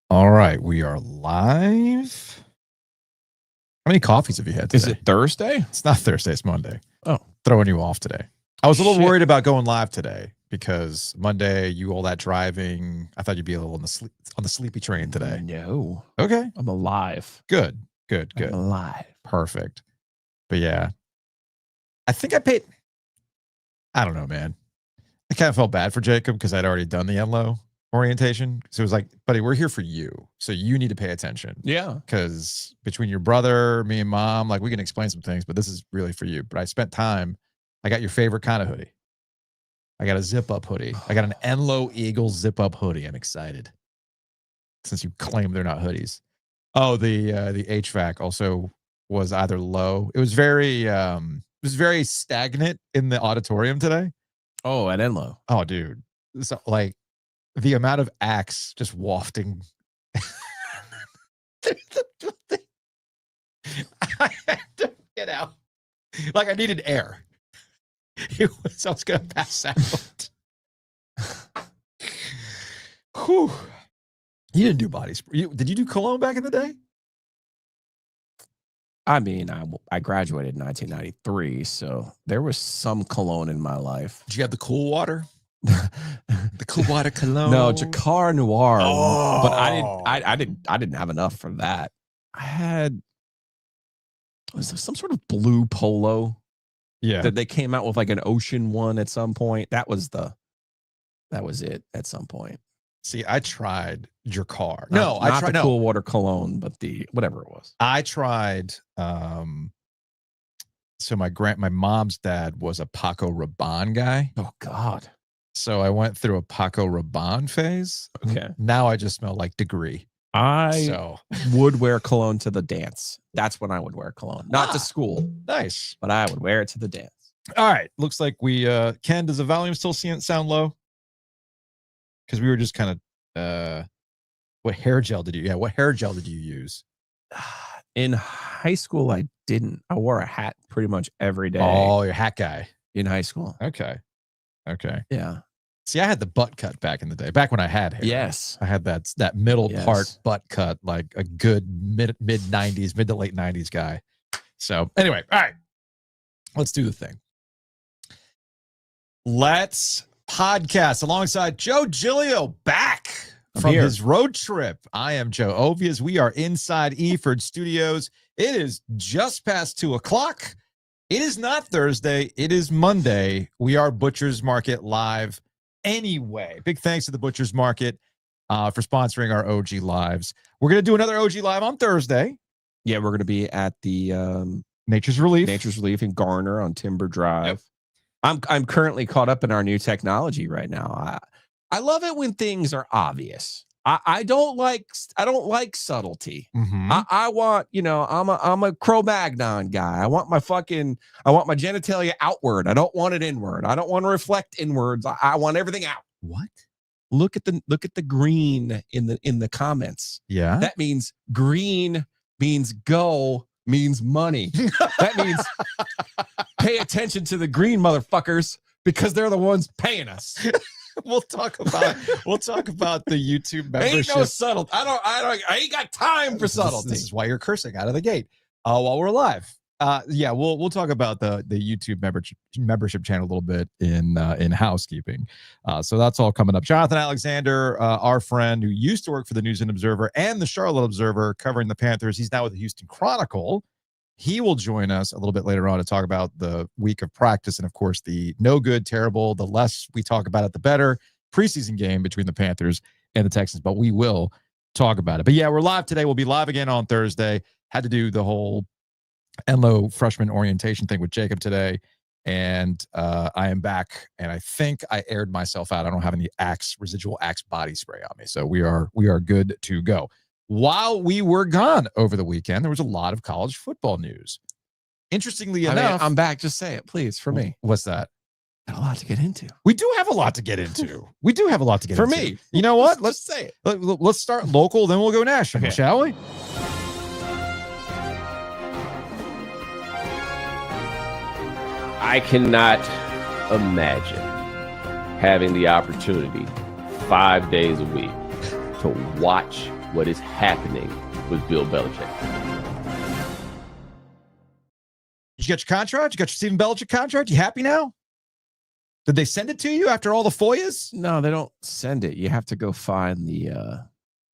All right, we are live. How many coffees have you had today? Is it Thursday? It's not Thursday, it's Monday. Oh. Throwing you off today. I was a little worried about going live today because Monday, you all that driving. I thought you'd be a little on the sleepy train today. No. Okay. I'm alive. Good. I'm alive. Perfect. But yeah, I think I don't know, man. I kind of felt bad for Jacob because I'd already done the Enlo orientation. So it was like, buddy, we're here for you. So you need to pay attention. Yeah. Because between your brother, me and mom, like we can explain some things, but this is really for you. But I spent time. I got your favorite kind of hoodie. I got a zip up hoodie. I got an Enlo Eagle zip up hoodie. I'm excited. Since you claim they're not hoodies. Oh, the HVAC also was either low. It was very stagnant in the auditorium today. Oh, at Enlo. Oh, dude. So like the amount of axe just wafting. I had to get out. Like I needed air. I was gonna pass out. Whew. You didn't do body spray. Did you do cologne back in the day? I mean, I graduated in 1993, so there was some cologne in my life. Did you have the cool water? The cool water cologne? No, Jacquard Noir. Oh. But I didn't have enough for that. I had some sort of blue polo. Yeah. That they came out with like an ocean one at some point. That was it at some point. See, I tried Jacquard. Not the cool water cologne, but the whatever it was. I tried. So my mom's dad was a Paco Rabanne guy. Oh God. So I went through a Paco Rabanne phase. Okay. Now I just smell like Degree. I would wear cologne to the dance. That's when I would wear cologne. Not to school. Nice. But I would wear it to the dance. All right. Looks like we Ken, does the volume still sound low? Because we were just kind of what hair gel did you use? In high school, I didn't. I wore a hat pretty much every day. Oh, you're a hat guy. In high school. Okay. Yeah. See, I had the butt cut back in the day, back when I had hair. Yes. I had that middle part butt cut, like a good mid to late 90s guy. So anyway, all right, let's do the thing. Let's podcast alongside Joe Giglio back from his road trip. I am Joe Ovias. We are inside Eford Studios. It is just past 2:00. It is not Thursday. It is Monday. We are Butcher's Market live. Anyway, big thanks to the Butcher's Market for sponsoring our OG Lives. We're going to do another OG Live on Thursday. Yeah, we're going to be at the Nature's Relief in Garner on Timber Drive. Yep. I'm currently caught up in our new technology right now. I love it when things are obvious. I don't like subtlety. Mm-hmm. I want, I'm a Cro-Magnon guy. I want my genitalia outward. I don't want it inward. I don't want to reflect inwards. I want everything out. What? Look at the green in the comments. Yeah. That means green means go means money. That means pay attention to the green motherfuckers because they're the ones paying us. We'll talk about the YouTube membership. Ain't no subtle. I ain't got time for subtlety. This is why you're cursing out of the gate while we're live. Yeah, we'll talk about the YouTube membership channel a little bit in housekeeping. So that's all coming up. Jonathan Alexander, our friend who used to work for the News and Observer and the Charlotte Observer, covering the Panthers. He's now with the Houston Chronicle. He will join us a little bit later on to talk about the week of practice and, of course, the no good, terrible, the less we talk about it, the better preseason game between the Panthers and the Texans. But we will talk about it. But, yeah, we're live today. We'll be live again on Thursday. Had to do the whole Enlo freshman orientation thing with Jacob today. And I am back, and I think I aired myself out. I don't have any residual Axe body spray on me. So we are good to go. While we were gone over the weekend, there was a lot of college football news. Interestingly enough, I'm back. Just say it, please, for me. What's that? Got a lot to get into. We do have a lot to get into. For me. You know what? Let's say it. Let's start local, then we'll go national, shall we? I cannot imagine having the opportunity 5 days a week to to watch what is happening with Bill Belichick. You got your contract? You got your Stephen Belichick contract? You happy now? Did they send it to you after all the FOIAs? No, they don't send it. You have to go find the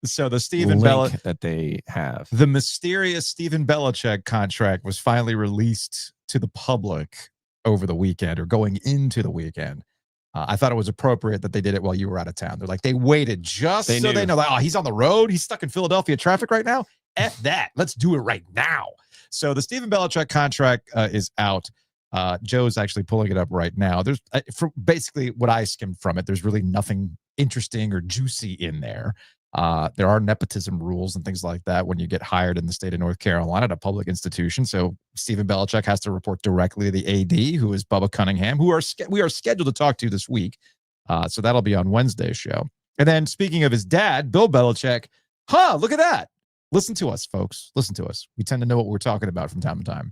So the Stephen link that they have. The mysterious Stephen Belichick contract was finally released to the public over the weekend, or going into the weekend. I thought it was appropriate that they did it while you were out of town. They're like, they waited just so they know, like, oh, he's on the road. He's stuck in Philadelphia traffic right now. F that. Let's do it right now. So the Stephen Belichick contract is out. Joe's actually pulling it up right now. There's for basically what I skimmed from it. There's really nothing interesting or juicy in there. There are nepotism rules and things like that when you get hired in the state of North Carolina at a public institution. So Stephen Belichick has to report directly to the AD, who is Bubba Cunningham, who we are scheduled to talk to this week. So that'll be on Wednesday's show. And then speaking of his dad, Bill Belichick, look at that. Listen to us, folks. Listen to us. We tend to know what we're talking about from time to time.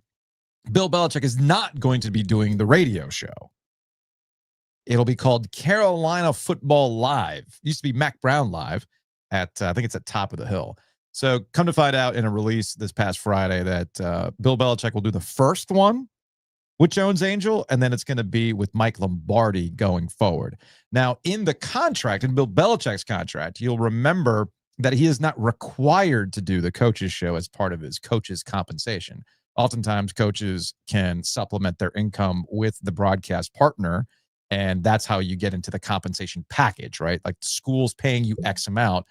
Bill Belichick is not going to be doing the radio show. It'll be called Carolina Football Live. It used to be Mac Brown Live at, I think it's at Top of the Hill. So come to find out in a release this past Friday that Bill Belichick will do the first one with Jones Angel, and then it's going to be with Mike Lombardi going forward. Now, in the contract, in Bill Belichick's contract, you'll remember that he is not required to do the coach's show as part of his coach's compensation. Oftentimes, coaches can supplement their income with the broadcast partner, and that's how you get into the compensation package, right? Like the school's paying you X amount.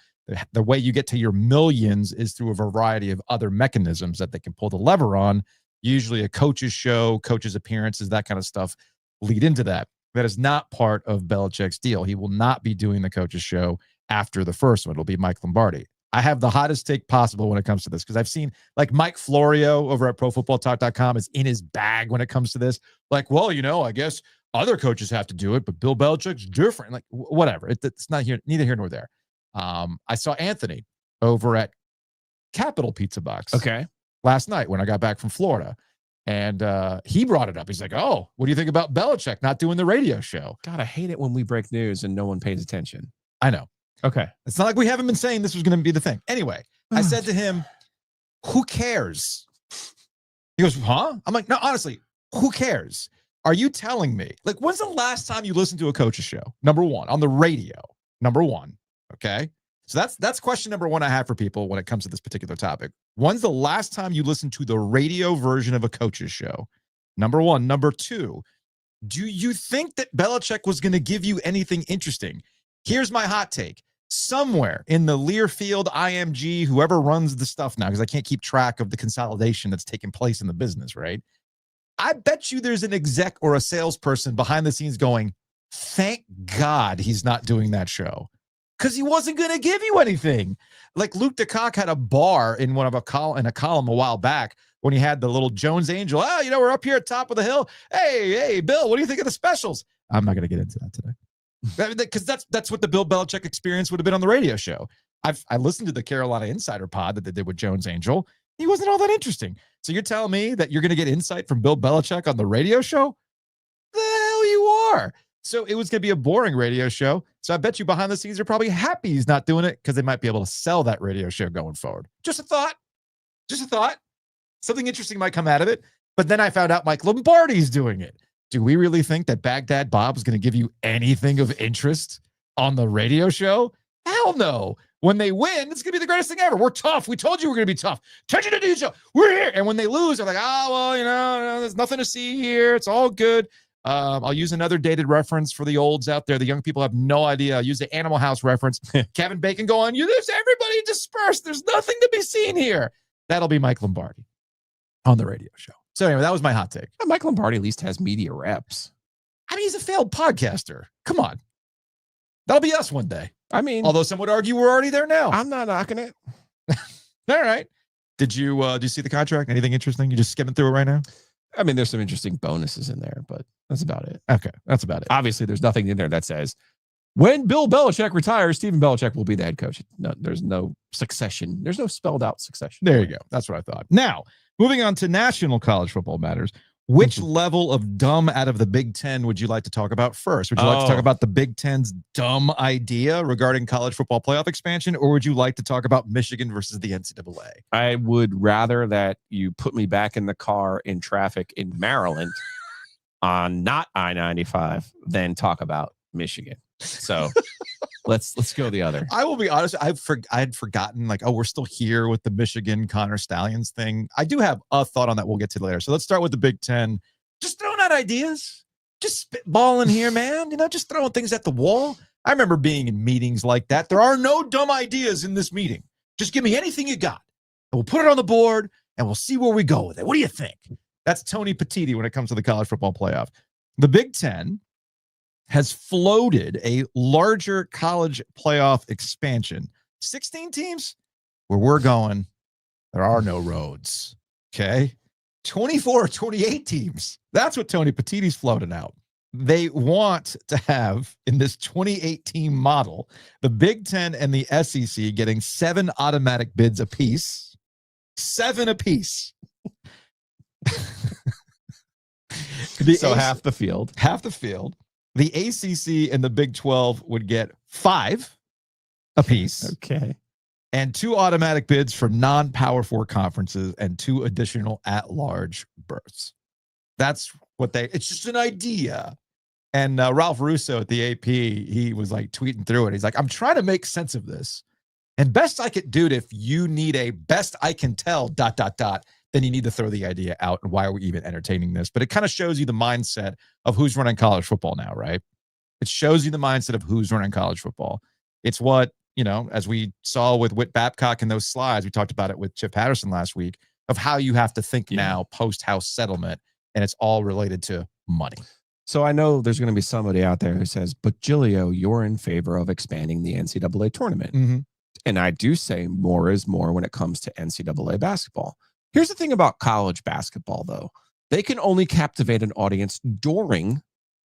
The way you get to your millions is through a variety of other mechanisms that they can pull the lever on. Usually a coach's show, coach's appearances, that kind of stuff lead into that. That is not part of Belichick's deal. He will not be doing the coach's show after the first one. It'll be Mike Lombardi. I have the hottest take possible when it comes to this, because I've seen like Mike Florio over at ProFootballTalk.com is in his bag when it comes to this. Like, well, I guess other coaches have to do it, but Bill Belichick's different. Like, whatever. It's not here, neither here nor there. I saw Anthony over at Capital Pizza Box last night when I got back from Florida, and he brought it up. He's like, oh, what do you think about Belichick not doing the radio show? God, I hate it when we break news and no one pays attention. I know. Okay. It's not like we haven't been saying this was going to be the thing. Anyway, I said to him, who cares? He goes, huh? I'm like, no, honestly, who cares? Are you telling me, like, when's the last time you listened to a coach's show? Number one, on the radio. Number one. Okay. So that's question number one I have for people when it comes to this particular topic. When's the last time you listened to the radio version of a coach's show? Number one. Number two, do you think that Belichick was going to give you anything interesting? Here's my hot take. Somewhere in the Learfield, IMG, whoever runs the stuff now, because I can't keep track of the consolidation that's taking place in the business, right? I bet you there's an exec or a salesperson behind the scenes going, thank God he's not doing that show, because he wasn't going to give you anything. Like Luke DeCock had a bar in a column a while back when he had the little Jones Angel. Oh, we're up here at Top of the Hill. Hey, Bill, what do you think of the specials? I'm not going to get into that today. Because that's what the Bill Belichick experience would have been on the radio show. I listened to the Carolina Insider pod that they did with Jones Angel. He wasn't all that interesting. So you're telling me that you're going to get insight from Bill Belichick on the radio show? The hell you are. So it was going to be a boring radio show. So I bet you behind the scenes they're probably happy he's not doing it, because they might be able to sell that radio show going forward. Just a thought. Something interesting might come out of it. But then I found out Mike Lombardi's doing it. Do we really think that Baghdad Bob is going to give you anything of interest on the radio show? Hell no. When they win, it's going to be the greatest thing ever. We're tough. We told you we're going to be tough. Attention to detail. We're here. And when they lose, they're like, there's nothing to see here. It's all good. I'll use another dated reference for the olds out there. The young people have no idea. I'll use the Animal House reference. Kevin Bacon going, there's everybody dispersed. There's nothing to be seen here. That'll be Mike Lombardi on the radio show. So anyway, that was my hot take. Mike Lombardi at least has media reps. I mean, he's a failed podcaster. Come on. That'll be us one day. I mean, although some would argue we're already there now. I'm not knocking it. All right. Did you see the contract? Anything interesting? You just skimming through it right now? I mean, there's some interesting bonuses in there, but that's about it. Okay. That's about it. Obviously, there's nothing in there that says when Bill Belichick retires, Stephen Belichick will be the head coach. No, there's no succession. There's no spelled out succession. There you go. That's what I thought. Now, moving on to national college football matters. Which level of dumb out of the Big Ten would you like to talk about first? Would you like to talk about the Big Ten's dumb idea regarding college football playoff expansion, or would you like to talk about Michigan versus the NCAA? I would rather that you put me back in the car in traffic in Maryland on not I-95 than talk about Michigan. So let's go the other. I will be honest. I had forgotten, like, we're still here with the Michigan Connor Stallions thing. I do have a thought on that we'll get to later. So let's start with the Big Ten. Just throwing out ideas, just spitballing here, man. Just throwing things at the wall. I remember being in meetings like that. There are no dumb ideas in this meeting. Just give me anything you got, and we'll put it on the board, and we'll see where we go with it. What do you think? That's Tony Petitti when it comes to the college football playoff. The Big Ten has floated a larger college playoff expansion. 16 teams? Where we're going, there are no roads. Okay? 24 or 28 teams. That's what Tony Petitti's floated out. They want to have, in this 28-team model, the Big Ten and the SEC getting 7 automatic bids apiece. 7 apiece. So half the field. Half the field. The ACC and the Big 12 would get 5 apiece. Okay. And 2 automatic bids for non-Power 4 conferences and 2 additional at-large berths. That's what it's just an idea. And Ralph Russo at the AP, he was like tweeting through it. He's like, I'm trying to make sense of this. And best I could do it, if you need a best I can tell ... then you need to throw the idea out. And why are we even entertaining this? But it kind of shows you the mindset of who's running college football now, right? It shows you the mindset of who's running college football. It's what, as we saw with Whit Babcock in those slides, we talked about it with Chip Patterson last week, of how you have to think now post-house settlement, and it's all related to money. So I know there's going to be somebody out there who says, but Giglio, you're in favor of expanding the NCAA tournament. Mm-hmm. And I do say more is more when it comes to NCAA basketball. Here's the thing about college basketball, though. They can only captivate an audience during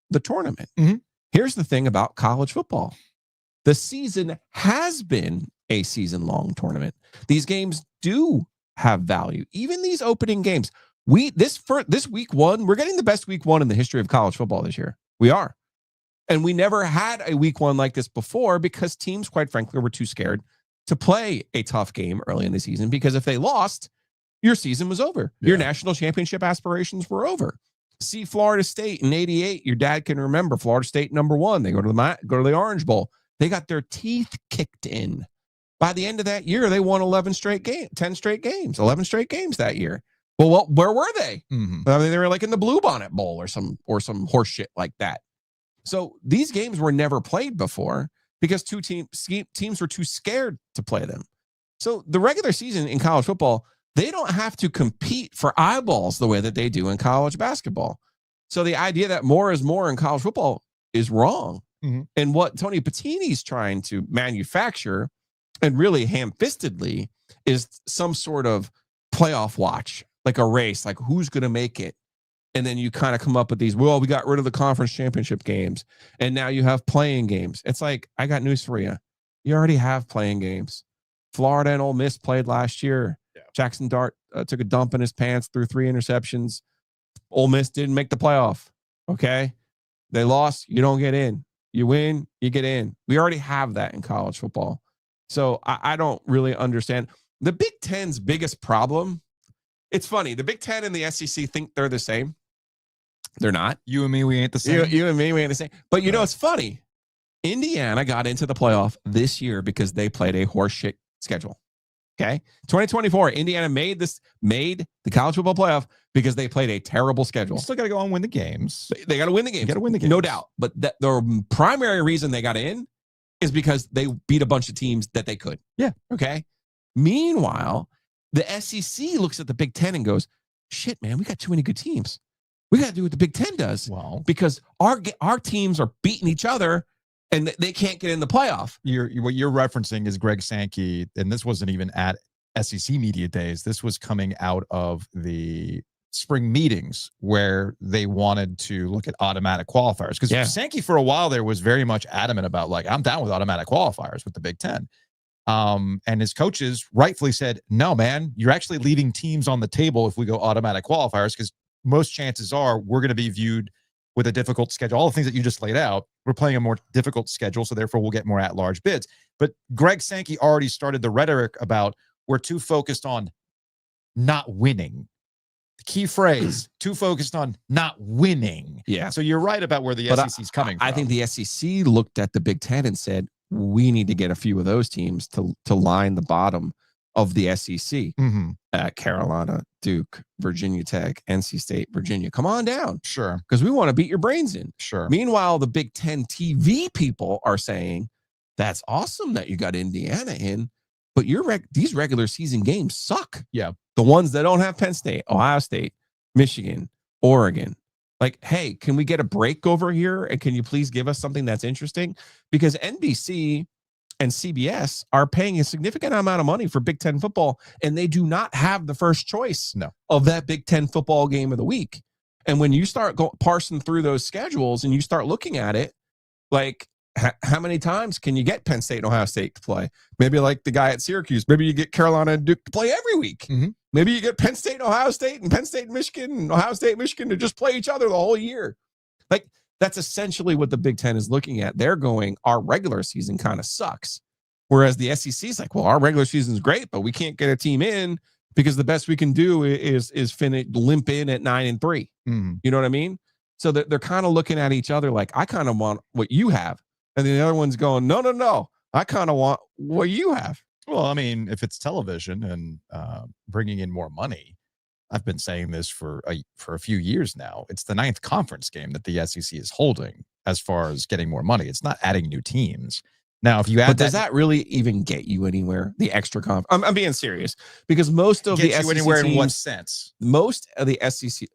the tournament. Mm-hmm. Here's the thing about college football. The season has been a season-long tournament. These games do have value. Even these opening games. This week 1, we're getting the best week 1 in the history of college football this year. We are. And we never had a week 1 like this before because teams, quite frankly, were too scared to play a tough game early in the season, because if they lost, your season was over. Yeah. Your national championship aspirations were over. See Florida State in '88. Your dad can remember Florida State #1. They go to the Orange Bowl. They got their teeth kicked in. By the end of that year, they won 10 straight games, 11 straight games that year. Well, where were they? Mm-hmm. I mean, they were like in the Blue Bonnet Bowl or some horse shit like that. So these games were never played before because teams were too scared to play them. So the regular season in college football, they don't have to compete for eyeballs the way that they do in college basketball. So the idea that more is more in college football is wrong. Mm-hmm. And what Tony Petitti's trying to manufacture, and really ham-fistedly, is some sort of playoff watch, like a race, like who's going to make it. And then you kind of come up with these, well, we got rid of the conference championship games, and now you have playing games. It's like, I got news for you. You already have playing games. Florida and Ole Miss played last year. Yeah. Jackson Dart took a dump in his pants, threw 3 interceptions. Ole Miss didn't make the playoff. Okay. They lost. You don't get in. You win, you get in. We already have that in college football. So I don't really understand. The Big Ten's biggest problem, it's funny. The Big Ten and the SEC think they're the same. They're not. You and me, we ain't the same. You and me, we ain't the same. But you know, it's funny. Indiana got into the playoff this year because they played a horseshit schedule. Okay. 2024, Indiana made the college football playoff because they played a terrible schedule. You still got to go and win the games. They got to win the games. You got to win the games. No doubt. But the primary reason they got in is because they beat a bunch of teams that they could. Yeah. Okay. Meanwhile, the SEC looks at the Big Ten and goes, shit, man, we got too many good teams. We got to do what the Big Ten does. Well, because our teams are beating each other and they can't get in the playoff. What you're referencing is Greg Sankey, and this wasn't even at SEC Media Days. This was coming out of the spring meetings where they wanted to look at automatic qualifiers. Because Sankey, for a while there, was very much adamant about, like, I'm down with automatic qualifiers with the Big Ten. And his coaches rightfully said, no, man, you're actually leaving teams on the table if we go automatic qualifiers, because most chances are we're going to be viewed with a difficult schedule. All the things that you just laid out, we're playing a more difficult schedule, so therefore we'll get more at-large bids. But Greg Sankey already started the rhetoric about we're too focused on not winning. The key phrase, too focused on not winning. Yeah. So you're right about where the SEC is coming from. I think the SEC looked at the Big Ten and said, we need to get a few of those teams to line the bottom of the SEC. Carolina, Duke, Virginia Tech, NC State, Virginia. Come on down. Sure. Because we want to beat your brains in. Sure. Meanwhile, the Big Ten TV people are saying, that's awesome that you got Indiana in, but these regular season games suck. Yeah. The ones that don't have Penn State, Ohio State, Michigan, Oregon. Like, hey, can we get a break over here? And can you please give us something that's interesting? Because NBC and CBS are paying a significant amount of money for Big Ten football, and they do not have the first choice of that Big Ten football game of the week. And when you start parsing through those schedules and you start looking at it, like, how many times can you get Penn State and Ohio State to play? Maybe like the guy at Syracuse. Maybe you get Carolina and Duke to play every week. Maybe you get Penn State and Ohio State and Penn State and Michigan and Ohio State and Michigan to just play each other the whole year. Like, that's essentially what the Big Ten is looking at. They're going, our regular season kind of sucks. Whereas the SEC is like, well, our regular season is great, but we can't get a team in because the best we can do is limp in at 9-3. You know what I mean? So they're kind of looking at each other like, I kind of want what you have. And then the other one's going, no. I kind of want what you have. Well, I mean, if it's television and bringing in more money, I've been saying this for a few years now. It's the 9th conference game that the SEC is holding as far as getting more money. It's not adding new teams. Now, if you add, but does that really even get you anywhere? The extra I'm being serious, because most of the SEC anywhere teams, in what sense? Most of the SEC.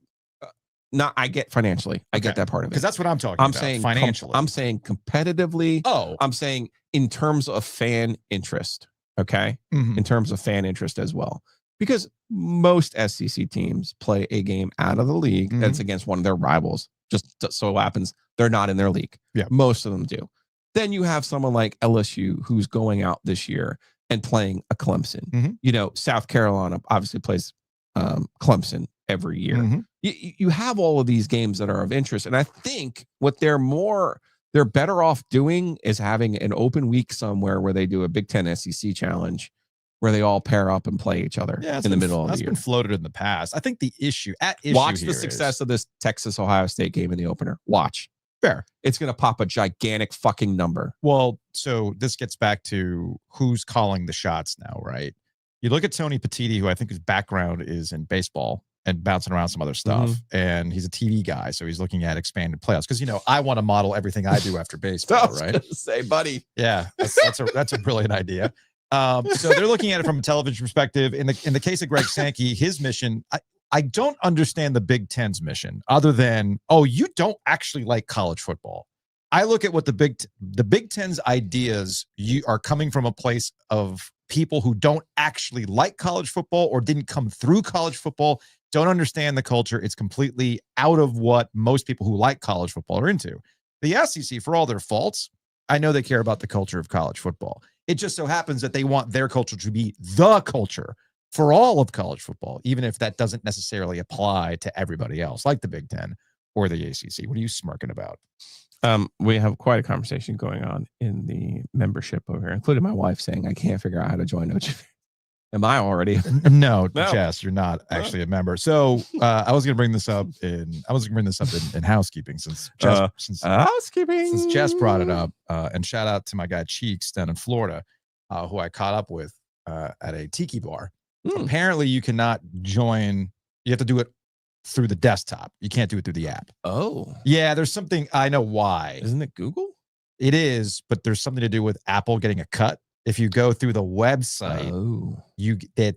I get financially. I get that part of it. Because that's what I'm talking about. I'm saying financially. I'm saying competitively. Oh. I'm saying in terms of fan interest. Okay. In terms of fan interest as well. Because most SEC teams play a game out of the league that's against one of their rivals. Just so happens they're not in their league. Yeah. Most of them do. Then you have someone like LSU who's going out this year and playing a Clemson. You know, South Carolina obviously plays Clemson every year. You have all of these games that are of interest. And I think what they're better off doing is having an open week somewhere where they do a Big Ten SEC challenge where they all pair up and play each other in the middle of the year. That's been floated in the past. I think the issue watch the success of this Texas-Ohio State game in the opener. Watch. Fair. It's going to pop a gigantic fucking number. Well, so this gets back to who's calling the shots now, right? You look at Tony Petitti, who I think his background is in baseball and bouncing around some other stuff. And he's a TV guy. So he's looking at expanded playoffs. Because, you know, I want to model everything I do after baseball, right? Say, buddy. Yeah, that's a brilliant idea. So they're looking at it from a television perspective. In the case of Greg Sankey, his mission, I don't understand the Big Ten's mission other than, oh, you don't actually like college football. I look at what the Big Ten's ideas are coming from a place of people who don't actually like college football or didn't come through college football, don't understand the culture. It's completely out of what most people who like college football are into. The SEC, for all their faults, I know they care about the culture of college football. It just so happens that they want their culture to be the culture for all of college football, even if that doesn't necessarily apply to everybody else, like the Big Ten or the ACC. What are you smirking about? We have quite a conversation going on in the membership over here, including my wife saying, I can't figure out how to join Notre. Am I already? No, Jess, you're not actually a member. So I was going to bring this up in housekeeping since Jess brought it up. And shout out to my guy Cheeks down in Florida, who I caught up with at a tiki bar. Apparently, you cannot join. You have to do it through the desktop. You can't do it through the app. Oh, yeah. There's something. I know why. Isn't it Google? It is, but there's something to do with Apple getting a cut. If you go through the website,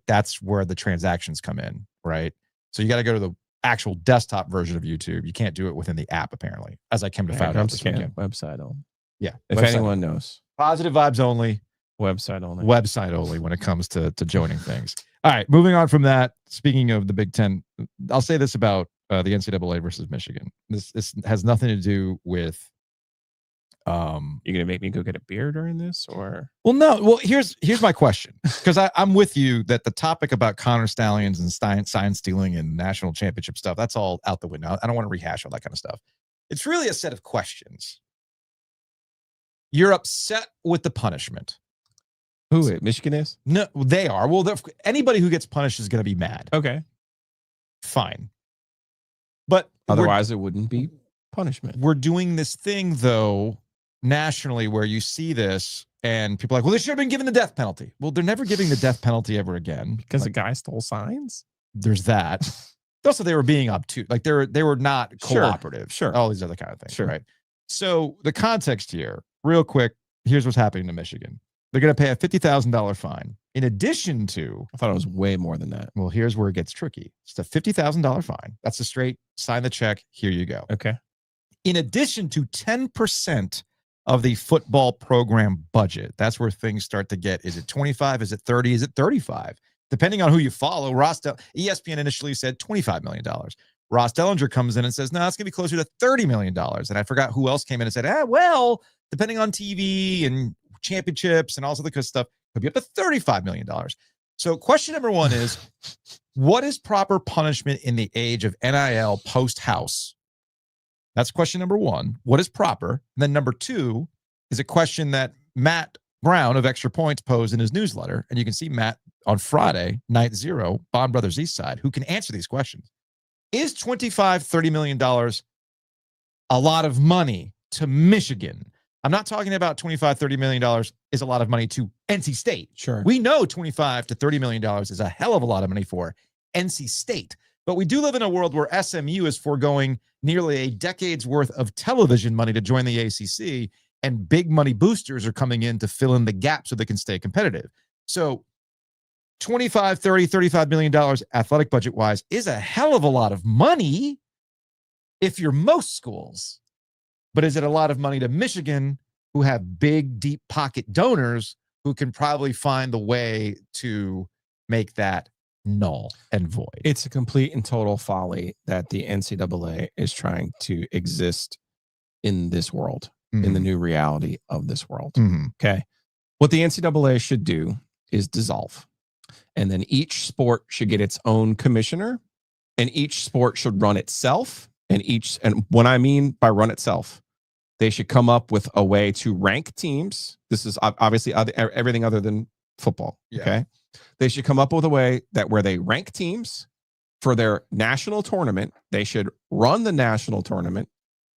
that's where the transactions come in, right? So you got to go to the actual desktop version of YouTube. You can't do it within the app, apparently, as I came to find out this weekend. Website only. Yeah. If anyone knows. Positive vibes only. Website only. Website only when it comes to joining things. All right, moving on from that. Speaking of the Big Ten, I'll say this about the NCAA versus Michigan. This has nothing to do with You gonna make me go get a beer during this, or? Well, no. Well, here's my question, because I'm with you that the topic about Connor Stallions and sign stealing and national championship stuff, that's all out the window. I don't want to rehash all that kind of stuff. It's really a set of questions. You're upset with the punishment. Who it? Michigan is? No, they are. Well, anybody who gets punished is going to be mad. Okay, fine. But otherwise, it wouldn't be punishment. We're doing this thing, though, nationally, where you see this and people are like, well, they should have been given the death penalty. Well, they're never giving the death penalty ever again. Because the guy stole signs? There's that. Also, they were being obtuse. Like, they were not cooperative. Sure. All these other kind of things. Sure. Right. So the context here, real quick, here's what's happening to Michigan. They're going to pay a $50,000 fine. In addition to, I thought it was way more than that. Well, here's where it gets tricky. It's a $50,000 fine. That's a straight sign the check. Here you go. Okay. In addition to 10% of the football program budget. That's where things start to get. Is it 25? Is it 30? Is it 35? Depending on who you follow. ESPN initially said $25 million. Ross Dellinger comes in and says, no, it's going to be closer to $30 million. And I forgot who else came in and said, well, depending on TV and championships and all the good stuff, could be up to $35 million. So question number one is, what is proper punishment in the age of NIL post-House? That's question number one. What is proper? And then number two is a question that Matt Brown of Extra Points posed in his newsletter. And you can see Matt on Friday, night zero, Bond Brothers East Side, who can answer these questions. Is $25-30 million a lot of money to Michigan? I'm not talking about $25-30 million is a lot of money to NC State. Sure. We know $25 to $30 million is a hell of a lot of money for NC State. But we do live in a world where SMU is foregoing nearly a decade's worth of television money to join the ACC, and big money boosters are coming in to fill in the gap so they can stay competitive. So $25, $30, $35 million athletic budget-wise is a hell of a lot of money if you're most schools. But is it a lot of money to Michigan, who have big, deep pocket donors who can probably find the way to make that null and void? It's a complete and total folly that the NCAA is trying to exist in this world, in the new reality of this world. Okay. What the NCAA should do is dissolve. And then each sport should get its own commissioner, and each sport should run itself. And what I mean by run itself, they should come up with a way to rank teams. This is obviously everything other than football. Yeah. Okay. They should come up with a way that where they rank teams for their national tournament. They should run the national tournament.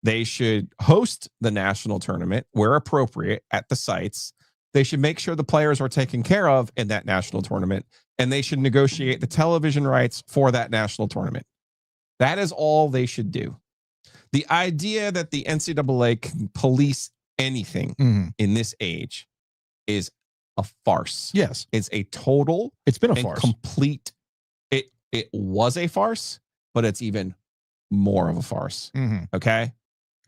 They should host the national tournament where appropriate at the sites. They should make sure the players are taken care of in that national tournament, and they should negotiate the television rights for that national tournament. That is all they should do. The idea that the NCAA can police anything in this age is a farce. Yes. It's a total. It's been a and farce. Complete. It was a farce, but it's even more of a farce. Okay.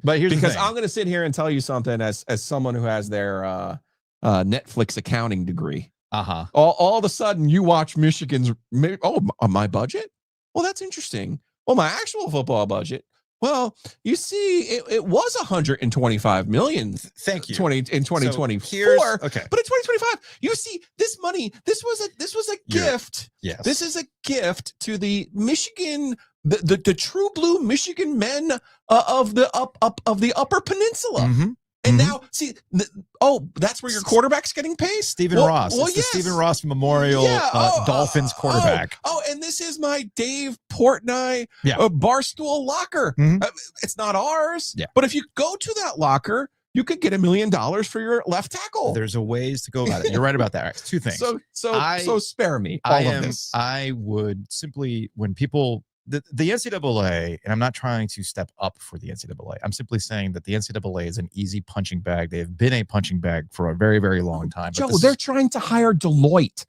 But here's because the thing. I'm going to sit here and tell you something as someone who has their Netflix accounting degree. All of a sudden, you watch Michigan's. My budget. Well, that's interesting. Well, my actual football budget. Well, you see, it was 125 million. Thank you. In 2024. So okay. But in 2025, you see, this money. This was a gift. Yes. This is a gift to the Michigan, the true blue Michigan men of the Upper Peninsula. And now, see, that's where your quarterback's getting paid? Stephen Ross. Well, it's the Stephen Ross Memorial Dolphins quarterback. And this is my Dave Portnoy Barstool locker. It's not ours. Yeah. But if you go to that locker, you could get $1 million for your left tackle. There's a ways to go about it. You're right about that. Right. Two things. So spare me all of this. I would simply, when people... The NCAA, and I'm not trying to step up for the NCAA. I'm simply saying that the NCAA is an easy punching bag. They have been a punching bag for a very, very long time. Joe, they're trying to hire Deloitte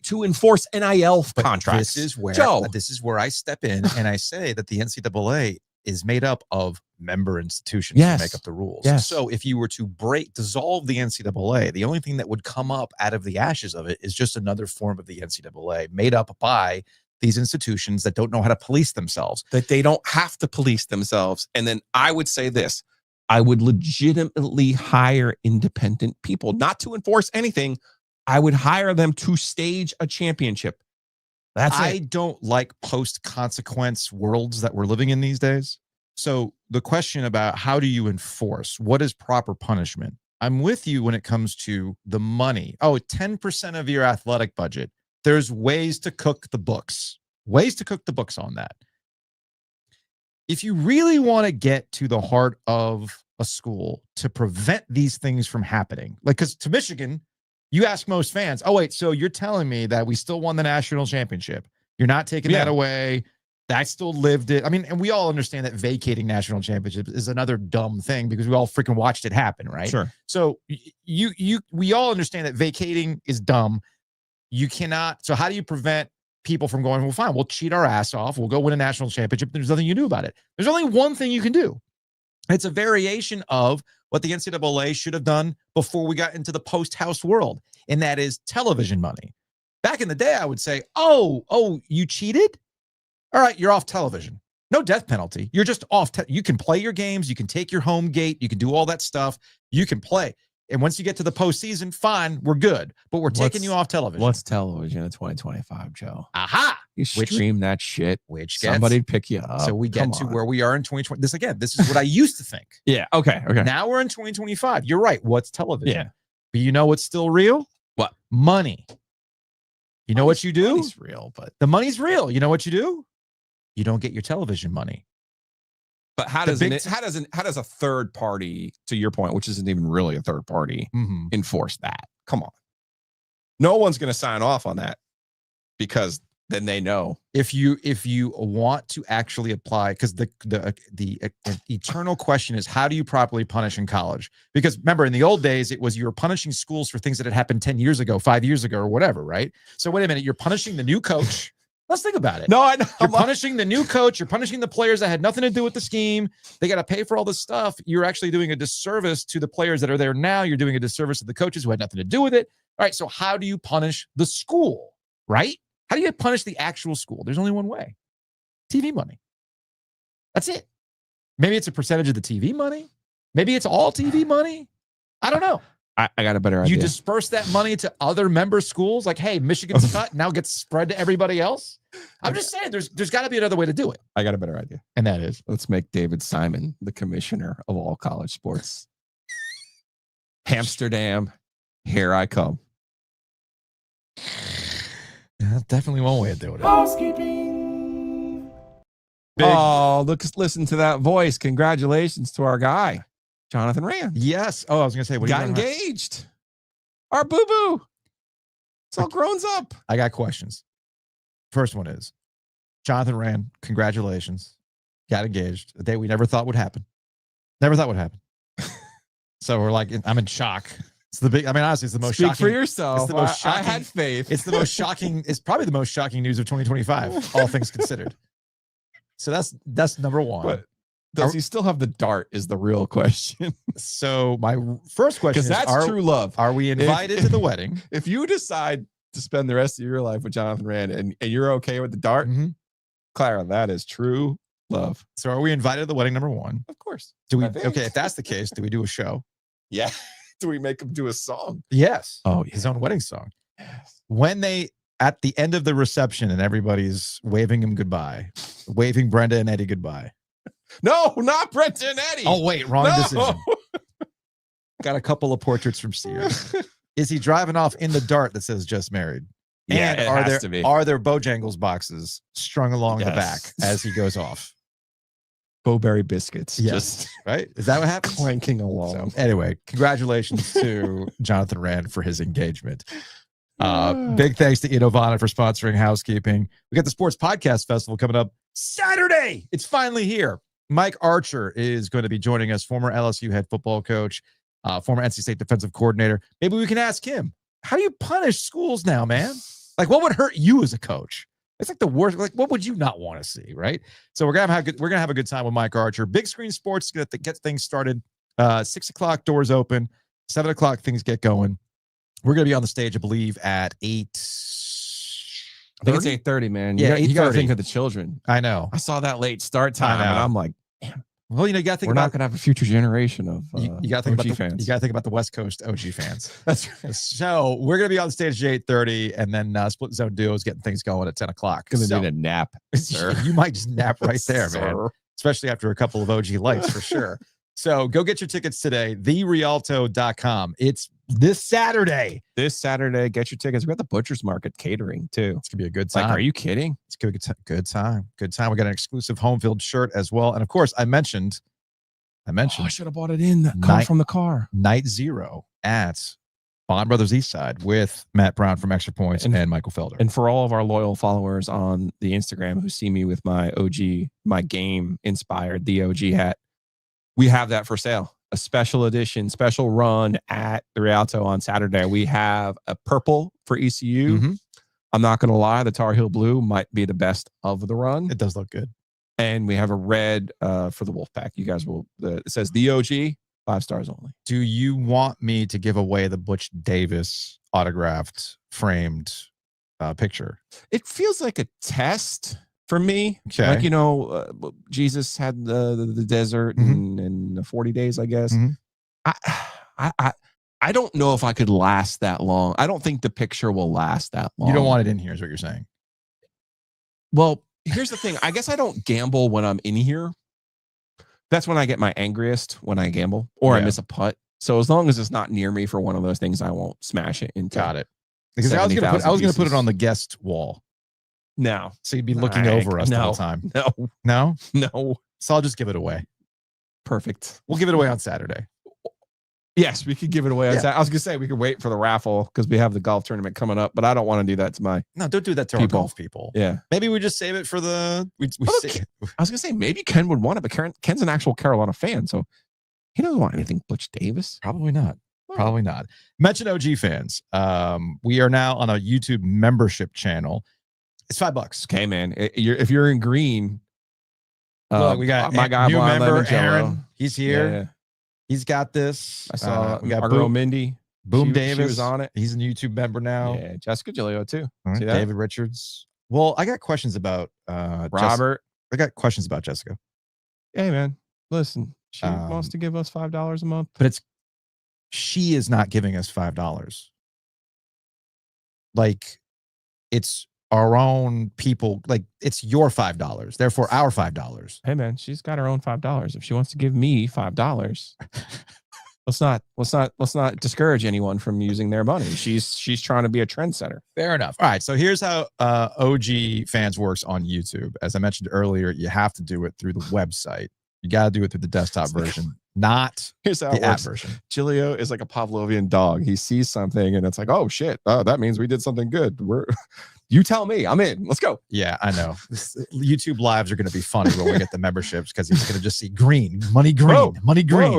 to enforce NIL contracts. This is where I step in and I say that the NCAA is made up of member institutions to make up the rules. Yes. So if you were to dissolve the NCAA, the only thing that would come up out of the ashes of it is just another form of the NCAA made up by these institutions that don't know how to police themselves. That they don't have to police themselves. And then I would say this, I would legitimately hire independent people, not to enforce anything. I would hire them to stage a championship. That's I it. don't like post-consequence worlds that we're living in these days. So the question about how do you enforce, what is proper punishment? I'm with you when it comes to the money. Oh, 10% of your athletic budget. There's ways to cook the books. Ways to cook the books on that. If you really want to get to the heart of a school to prevent these things from happening, like, because to Michigan, you ask most fans, oh, wait, so you're telling me that we still won the national championship. You're not taking that away. I still lived it. I mean, and we all understand that vacating national championships is another dumb thing because we all freaking watched it happen, right? Sure. So we all understand that vacating is dumb. You cannot. So how do you prevent people from going, well, fine, we'll cheat our ass off. We'll go win a national championship. There's nothing you do about it. There's only one thing you can do. It's a variation of what the NCAA should have done before we got into the post-house world, and that is television money. Back in the day, I would say, oh, you cheated? All right, you're off television. No death penalty. You're just off. You can play your games. You can take your home gate. You can do all that stuff. You can play. And once you get to the postseason, fine, we're good. But we're taking you off television. What's television in 2025, Joe? Aha! You stream that shit. Which somebody'd pick you up. So we get to where we are in 2020. This is what I used to think. Yeah. Okay. Now we're in 2025. You're right. What's television? Yeah. But you know what's still real? What? Money. You know what you do? Money's real, but the money's real. You know what you do? You don't get your television money. But how does a third party, to your point, which isn't even really a third party, enforce that? Come on. No one's going to sign off on that because then they know. If you want to actually apply, because the eternal question is, how do you properly punish in college? Because remember, in the old days, it was you were punishing schools for things that had happened 10 years ago, 5 years ago, or whatever, right? So wait a minute, you're punishing the new coach. Let's think about it. No, I know. You're punishing the new coach. You're punishing the players that had nothing to do with the scheme. They got to pay for all this stuff. You're actually doing a disservice to the players that are there now. You're doing a disservice to the coaches who had nothing to do with it. All right, so how do you punish the school, right? How do you punish the actual school? There's only one way. TV money. That's it. Maybe it's a percentage of the TV money. Maybe it's all TV money. I don't know. I got a better idea. You disperse that money to other member schools, like, hey, Michigan's cut now gets spread to everybody else. I'm just saying, there's got to be another way to do it. I got a better idea, and that is, let's make David Simon the commissioner of all college sports. Amsterdam, here I come. That's definitely one way of doing it. Housekeeping. Listen to that voice. Congratulations to our guy, Jonathan Rand. Yes. Oh, I was going to say, what got engaged. Our boo-boo. It's all grown up. I got questions. First one is, Jonathan Rand, congratulations. Got engaged. A day we never thought would happen. Never thought would happen. So we're like, I'm in shock. It's the big, I mean, honestly, it's the most Speak shocking. for yourself. It's the most shocking. I had faith. It's the most shocking. It's probably the most shocking news of 2025, all things considered. So that's number one. But does he still have the dart is the real question. So my first question is, that's true love. Are we invited to the wedding? If you decide to spend the rest of your life with Jonathan Rand and you're okay with the dart, Clara, that is true love. So are we invited to the wedding, number one? Of course. Do we? Okay, if that's the case, do we do a show? Yeah. Do we make him do a song? Yes. Oh, his own wedding song. Yes. When they, at the end of the reception and everybody's waving him goodbye, waving Brenda and Eddie goodbye. No, not Brenda and Eddie. Oh, wait, wrong decision. Got a couple of portraits from Sears. Is he driving off in the dart that says just married? Yeah, and are there Bojangles boxes strung along the back as he goes off? Bowberry biscuits. Yes. Right? Is that what happened? Clanking along. So, anyway, congratulations to Jonathan Rand for his engagement. Big thanks to Inovana for sponsoring Housekeeping. We got the Sports Podcast Festival coming up Saturday. It's finally here. Mike Archer is going to be joining us, former LSU head football coach, former NC State defensive coordinator. Maybe we can ask him, how do you punish schools now, man? Like, what would hurt you as a coach? It's like the worst. Like, what would you not want to see, right? So we're gonna have a good time with Mike Archer. Big Screen Sports get things started. 6 o'clock doors open. 7 o'clock things get going. We're gonna be on the stage, I believe, at 8. I think it's 8:30, man. Yeah, you got to 8:30. think of the children. I know. I saw that late start time, and I'm like, damn. Well, you know, you got to think We're about not going to have a future generation of you got to think OG about fans. you got to think about the West Coast OG fans. That's right. So we're gonna be on stage at 8:30, and then Split Zone Duo is getting things going at 10 o'clock. Going to So need a nap, sir. you might just nap right there, man. Sir. Especially after a couple of OG lights for sure. So go get your tickets today, therialto.com. It's this Saturday. This Saturday, get your tickets. We got the Butcher's Market catering too. It's gonna be a good time. Like, are you kidding? It's gonna be a good time. Good time. We got an exclusive home field shirt as well. And of course, I mentioned Oh, I should have bought it in from the car. Night Zero at Bond Brothers Eastside with Matt Brown from Extra Points and Michael Felder. And for all of our loyal followers on the Instagram who see me with my my game inspired, the OG hat, we have that for sale. A special edition, special run at the Rialto on Saturday. We have a purple for ECU. Mm-hmm. I'm not going to lie, the Tar Heel blue might be the best of the run. It does look good. And we have a red for the Wolfpack. You guys will, it says the OG, 5 stars only. Do you want me to give away the Butch Davis autographed framed picture? It feels like a test for me. Okay. Like, you know, Jesus had the desert and the 40 days, I guess. I don't know if I could last that long. I don't think the picture will last that long. You don't want it in here is what you're saying. Well, here's the thing. I guess I don't gamble when I'm in here. That's when I get my angriest, when I gamble or I miss a putt. So as long as it's not near me for one of those things, I won't smash it into. Got it. Because I was going to put it on the guest wall. No. So you'd be looking over us the whole time. No. No. So I'll just give it away. Perfect. We'll give it away on Saturday. Yes, we could give it away. I was going to say we could wait for the raffle because we have the golf tournament coming up, but I don't want to do that to my No, don't do that to people. Our golf people. Yeah. Maybe we just save it for the I was going to say maybe Ken would want it, but Ken's an actual Carolina fan, so he doesn't want anything Butch Davis. Probably not. Probably not. Mention OG fans. We are now on a YouTube membership channel. It's $5. Okay, man. If you're in green, look, we got my guy new Blind member Lemon Jello. Aaron. He's here. Yeah. He's got this. I saw we got our girl Mindy. Boom She Davis was on it. He's a YouTube member now. Yeah, Jessica Gilio too. Right. See that? David Richards. Well, I got questions about Robert. I got questions about Jessica. Hey man, listen. She wants to give us $5 a month, but she is not giving us $5. Like, it's our own people. Like, it's your $5. Therefore, our $5. Hey man, she's got her own $5. If she wants to give me $5, let's not discourage anyone from using their money. She's trying to be a trendsetter. Fair enough. All right. So here's how OG Fans works on YouTube. As I mentioned earlier, you have to do it through the website. You got to do it through the desktop version, not here's how the app version. Gilio is like a Pavlovian dog. He sees something and it's like, oh shit, that means we did something good. You tell me, I'm in. Let's go. Yeah, I know. YouTube lives are going to be funny when we get the memberships because he's going to just see green, money green,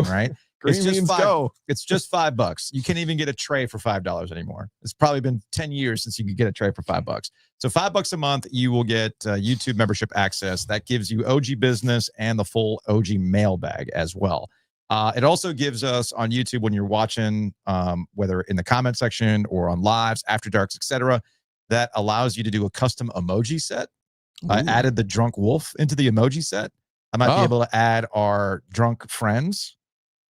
right? Green means go. It's just $5. You can't even get a tray for $5 anymore. It's probably been 10 years since you could get a tray for $5. So $5 a month, you will get YouTube membership access. That gives you OG business and the full OG mailbag as well. It also gives us on YouTube when you're watching, whether in the comment section or on lives, after darks, etc. That allows you to do a custom emoji set. I added the drunk wolf into the emoji set. I might be able to add our drunk friends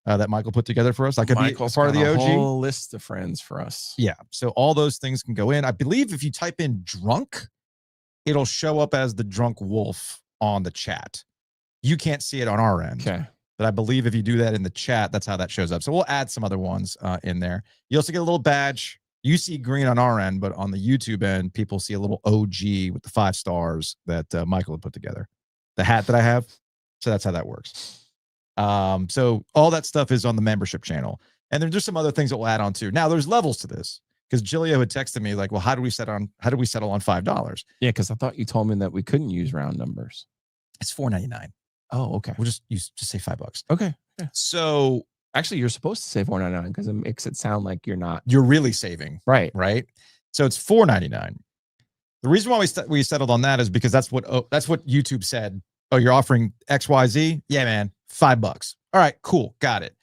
that Michael put together for us. I could be part of the OG. A whole list of friends for us. Yeah. So all those things can go in. I believe if you type in drunk, it'll show up as the drunk wolf on the chat. You can't see it on our end. Okay. But I believe if you do that in the chat, that's how that shows up. So we'll add some other ones in there. You also get a little badge. You see green on our end, but on the YouTube end, people see a little OG with the 5 stars that Michael had put together. The hat that I have. So that's how that works. So all that stuff is on the membership channel. And then there's some other things that we'll add on too. Now there's levels to this because Gilio had texted me like, well, how do we settle on $5? Yeah, because I thought you told me that we couldn't use round numbers. It's $4.99. Oh, okay. We'll just say $5. Okay. Yeah. So actually, you're supposed to say $4.99 because it makes it sound like you're really saving. Right. So it's $4.99. The reason why we settled on that is because that's what YouTube said. Oh, you're offering XYZ? Yeah, man. $5. All right, cool. Got it.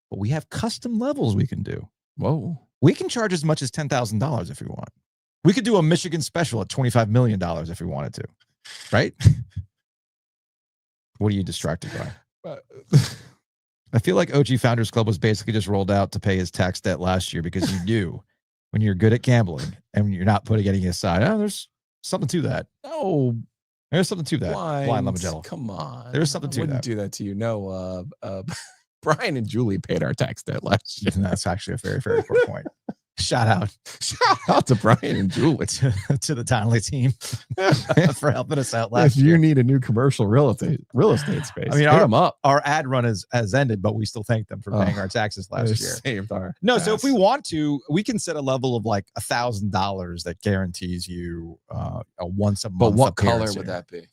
But we have custom levels we can do. Whoa. We can charge as much as $10,000 if we want. We could do a Michigan special at $25 million if we wanted to. Right? What are you distracted by? I feel like OG Founders Club was basically just rolled out to pay his tax debt last year because you knew when you're good at gambling and when you're not putting anything aside, there's something to that. No, there's something to that. Blind Lemon Jello. Come on. There's something to that. Wouldn't do that to you. No, Brian and Julie paid our tax debt last year. That's actually a very, very fair point. Shout out to Brian and Julie, to the Donnelly team for helping us out last year. If you need a new commercial real estate space, I mean, hit them up. Our ad run has ended, but we still thank them for paying our taxes last year. Saved our ass. So if we want to, we can set a level of like $1,000 that guarantees you a once a month. But what color would that be?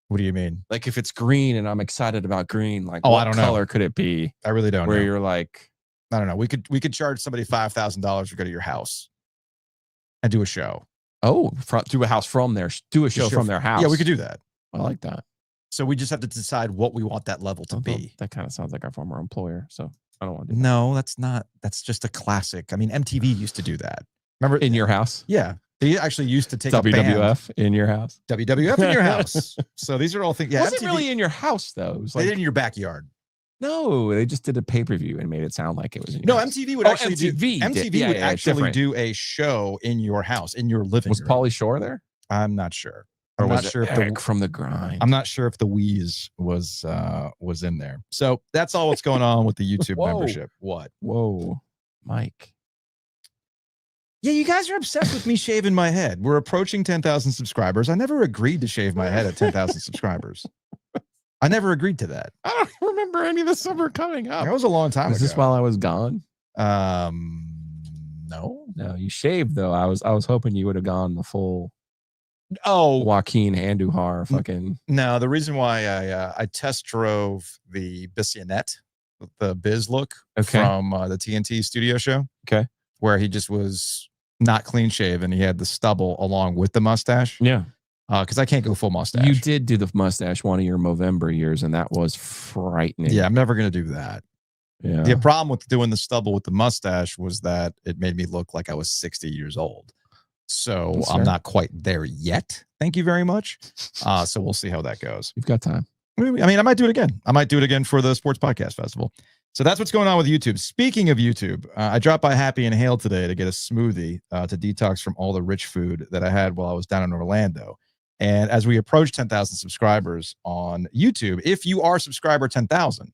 What do you mean? Like if it's green and I'm excited about green, like I what don't color know. Could it be? I really don't know. Where you're like, I don't know. We could charge somebody $5,000 to go to your house and do a show. Oh, do a house from there. Do a show from their house. Yeah, we could do that. I like that. So we just have to decide what we want that level to be. That kind of sounds like our former employer. So I don't want to do that. No, that's not. That's just a classic. I mean, MTV used to do that. Remember? In your house? Yeah. They actually used to take WWF in your house. WWF in your house. So these are all things. Yeah, wasn't MTV, really in your house though. It was like, they did in your backyard. No, they just did a pay-per-view and made it sound like it was in your house. MTV would actually do a show in your house, in your living room. Was Pauly Shore there? I'm not sure. I'm not sure if Eric from the Grind. I'm not sure if the Wheeze was in there. So that's all what's going on with the YouTube membership. What? Whoa, Mike. Yeah, you guys are obsessed with me shaving my head. We're approaching 10,000 subscribers. I never agreed to shave my head at 10,000 subscribers. I never agreed to that. I don't remember any of this ever coming up. That was a long time ago. Is this while I was gone? No, you shaved though. I was hoping you would have gone the full. Oh, Joaquin Andujar fucking. No, the reason why I test drove the Bissonette, the Biz look from the TNT studio show. Okay. Where he just was not clean shaven. He had the stubble along with the mustache. Yeah. Because I can't go full mustache. You did do the mustache one of your Movember years, and that was frightening. Yeah, I'm never going to do that. Yeah. The problem with doing the stubble with the mustache was that it made me look like I was 60 years old. So I'm not quite there yet. Thank you very much. So we'll see how that goes. You've got time. I mean, I might do it again. I might do it again for the Sports Podcast Festival. So that's what's going on with YouTube. Speaking of YouTube, I dropped by Happy and Hail today to get a smoothie to detox from all the rich food that I had while I was down in Orlando. And as we approach 10,000 subscribers on YouTube, if you are subscriber 10,000,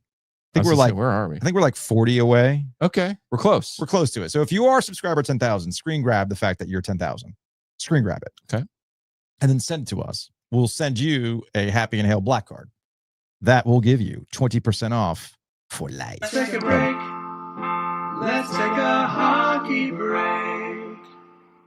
where are we? I think we're like 40 away. Okay. We're close. We're close to it. So if you are subscriber 10,000, screen grab the fact that you're 10,000. Screen grab it. Okay. And then send it to us. We'll send you a Happy and Hail Black Card. That will give you 20% off for life. Let's take a break. Let's take a hockey break.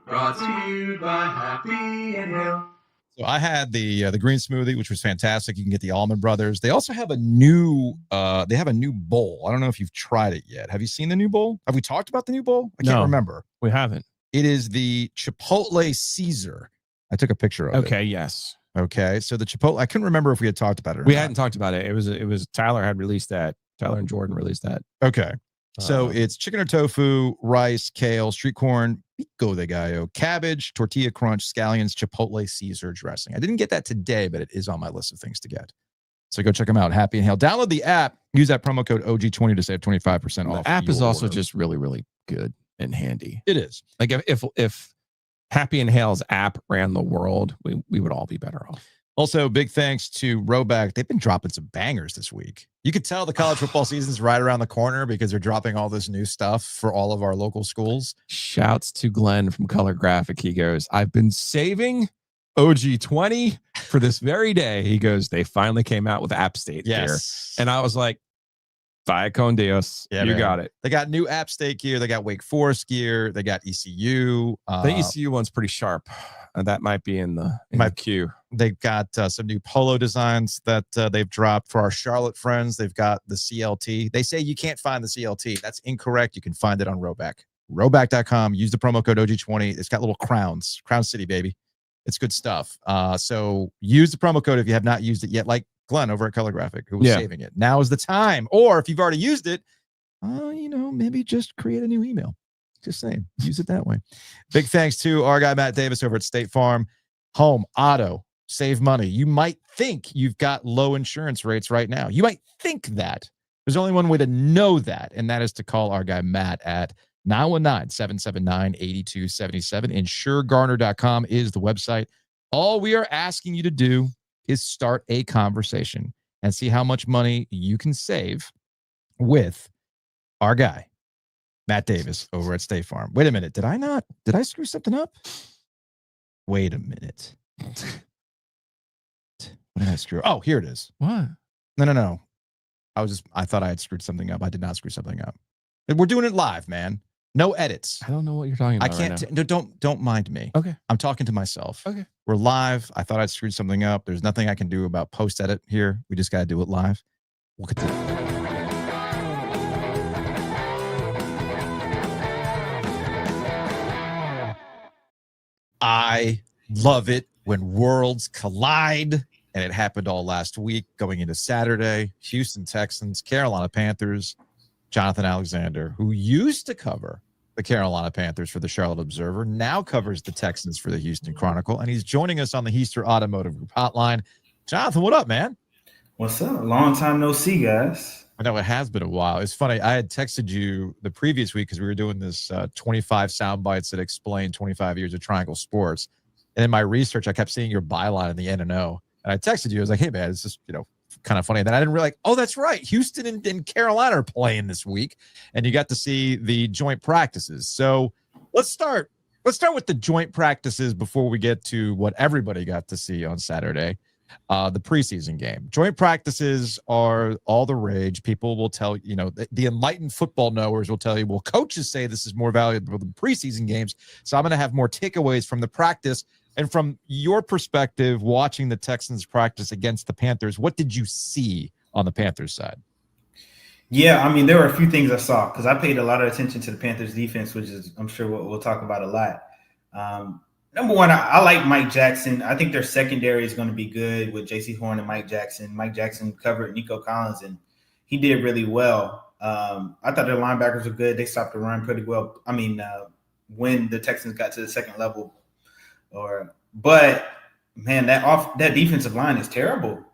Brought to you by Happy and Hail. So I had the green smoothie, which was fantastic. You can get the Allman Brothers. They also have a new bowl. I don't know if you've tried it yet. Have you seen the new bowl? Have we talked about the new bowl? I can't remember. We haven't. It is the Chipotle Caesar. I took a picture of it. Okay, yes. Okay, so the Chipotle, I couldn't remember if we had talked about it or we not. hadn't talked about it. It was Tyler had released that. Tyler and Jordan released that. Okay. So it's chicken or tofu, rice, kale, street corn, pico de gallo, cabbage, tortilla crunch, scallions, Chipotle Caesar dressing. I didn't get that today, but it is on my list of things to get. So go check them out. Happy and Hail. Download the app. Use that promo code OG20 to save 25% off. The app is also just really, really good and handy. It is. Like if Happy and Hail's app ran the world, we would all be better off. Also, big thanks to Roback. They've been dropping some bangers this week. You could tell the college football season's right around the corner because they're dropping all this new stuff for all of our local schools. Shouts to Glenn from Color Graphic. He goes, I've been saving OG20 for this very day. He goes, they finally came out with App State gear. And I was like, Vaya con Dios. Yeah, you man. got it. They got new App State gear. They got Wake Forest gear. They got ECU. The ECU one's pretty sharp. That might be in the queue. They've got some new polo designs that they've dropped for our Charlotte friends. They've got the CLT. They say you can't find the CLT. That's incorrect. You can find it on Roback. Roback.com. Use the promo code OG20. It's got little crowns. Crown City, baby. It's good stuff. So use the promo code if you have not used it yet, like Glenn over at Color Graphic, who was saving it. Now is the time. Or if you've already used it, maybe just create a new email. Just saying, use it that way. Big thanks to our guy, Matt Davis over at State Farm. Home, auto, save money. You might think you've got low insurance rates right now. You might think that. There's only one way to know that, and that is to call our guy Matt at 919-779-8277. InsureGarner.com is the website. All we are asking you to do is start a conversation and see how much money you can save with our guy, Matt Davis, over at State Farm. Wait a minute. Did I screw something up? Wait a minute. What did I screw? Oh, here it is. What? No. I thought I had screwed something up. I did not screw something up. We're doing it live, man. No edits. I don't know what you're talking about. I can't. No, don't mind me. Okay. I'm talking to myself. Okay. We're live. I thought I'd screwed something up. There's nothing I can do about post edit here. We just got to do it live. We'll continue. I love it when worlds collide, and it happened all last week going into Saturday. Houston Texans, Carolina Panthers. Jonathan Alexander, who used to cover the Carolina Panthers for the Charlotte Observer, now covers the Texans for the Houston Chronicle, and he's joining us on the Heister Automotive Group hotline. Jonathan, what up, man? What's up? Long time no see, guys. I know it has been a while. It's funny. I had texted you the previous week because we were doing this 25 sound bites that explain 25 years of Triangle Sports. And in my research, I kept seeing your byline in the N&O. And I texted you. I was like, hey, man, it's just, kind of funny. And then I didn't realize, oh, that's right. Houston and Carolina are playing this week. And you got to see the joint practices. So let's start with the joint practices before we get to what everybody got to see on Saturday. The preseason game. Joint practices are all the rage. People will tell the enlightened football knowers will tell you, well, coaches say this is more valuable than preseason games. So I'm going to have more takeaways from the practice. And from your perspective, watching the Texans practice against the Panthers, what did you see on the Panthers side? Yeah, I mean, there were a few things I saw because I paid a lot of attention to the Panthers defense, which is, I'm sure we'll talk about a lot. Number one, I like Mike Jackson. I think their secondary is going to be good with J.C. Horn and Mike Jackson. Mike Jackson covered Nico Collins, and he did really well. I thought their linebackers were good. They stopped the run pretty well. I mean, when the Texans got to the second level, but man, that defensive line is terrible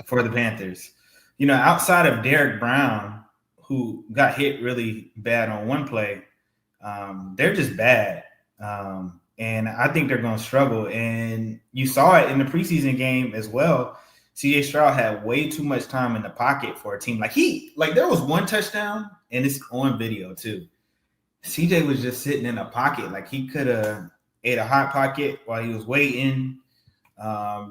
for the Panthers. Outside of Derek Brown, who got hit really bad on one play, they're just bad. And I think they're going to struggle. And you saw it in the preseason game as well. C.J. Stroud had way too much time in the pocket for a team. There was one touchdown, and it's on video too. C.J. was just sitting in a pocket. He could have ate a hot pocket while he was waiting.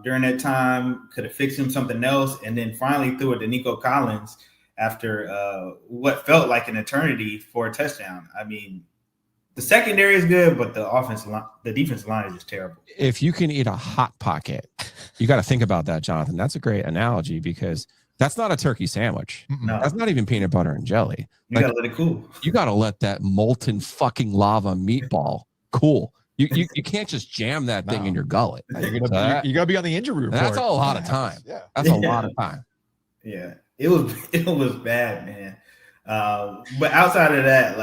During that time, could have fixed him something else, and then finally threw it to Nico Collins after what felt like an eternity for a touchdown. I mean, the secondary is good, but the defensive line is just terrible. If you can eat a hot pocket, you got to think about that, Jonathan. That's a great analogy because that's not a turkey sandwich. No. That's not even peanut butter and jelly. You got to let it cool. You got to let that molten fucking lava meatball cool. You can't just jam that thing in your gullet. You got to be on the injury report. That's a lot of time. Yeah. That's a lot of time. Yeah, it was bad, man. But outside of that,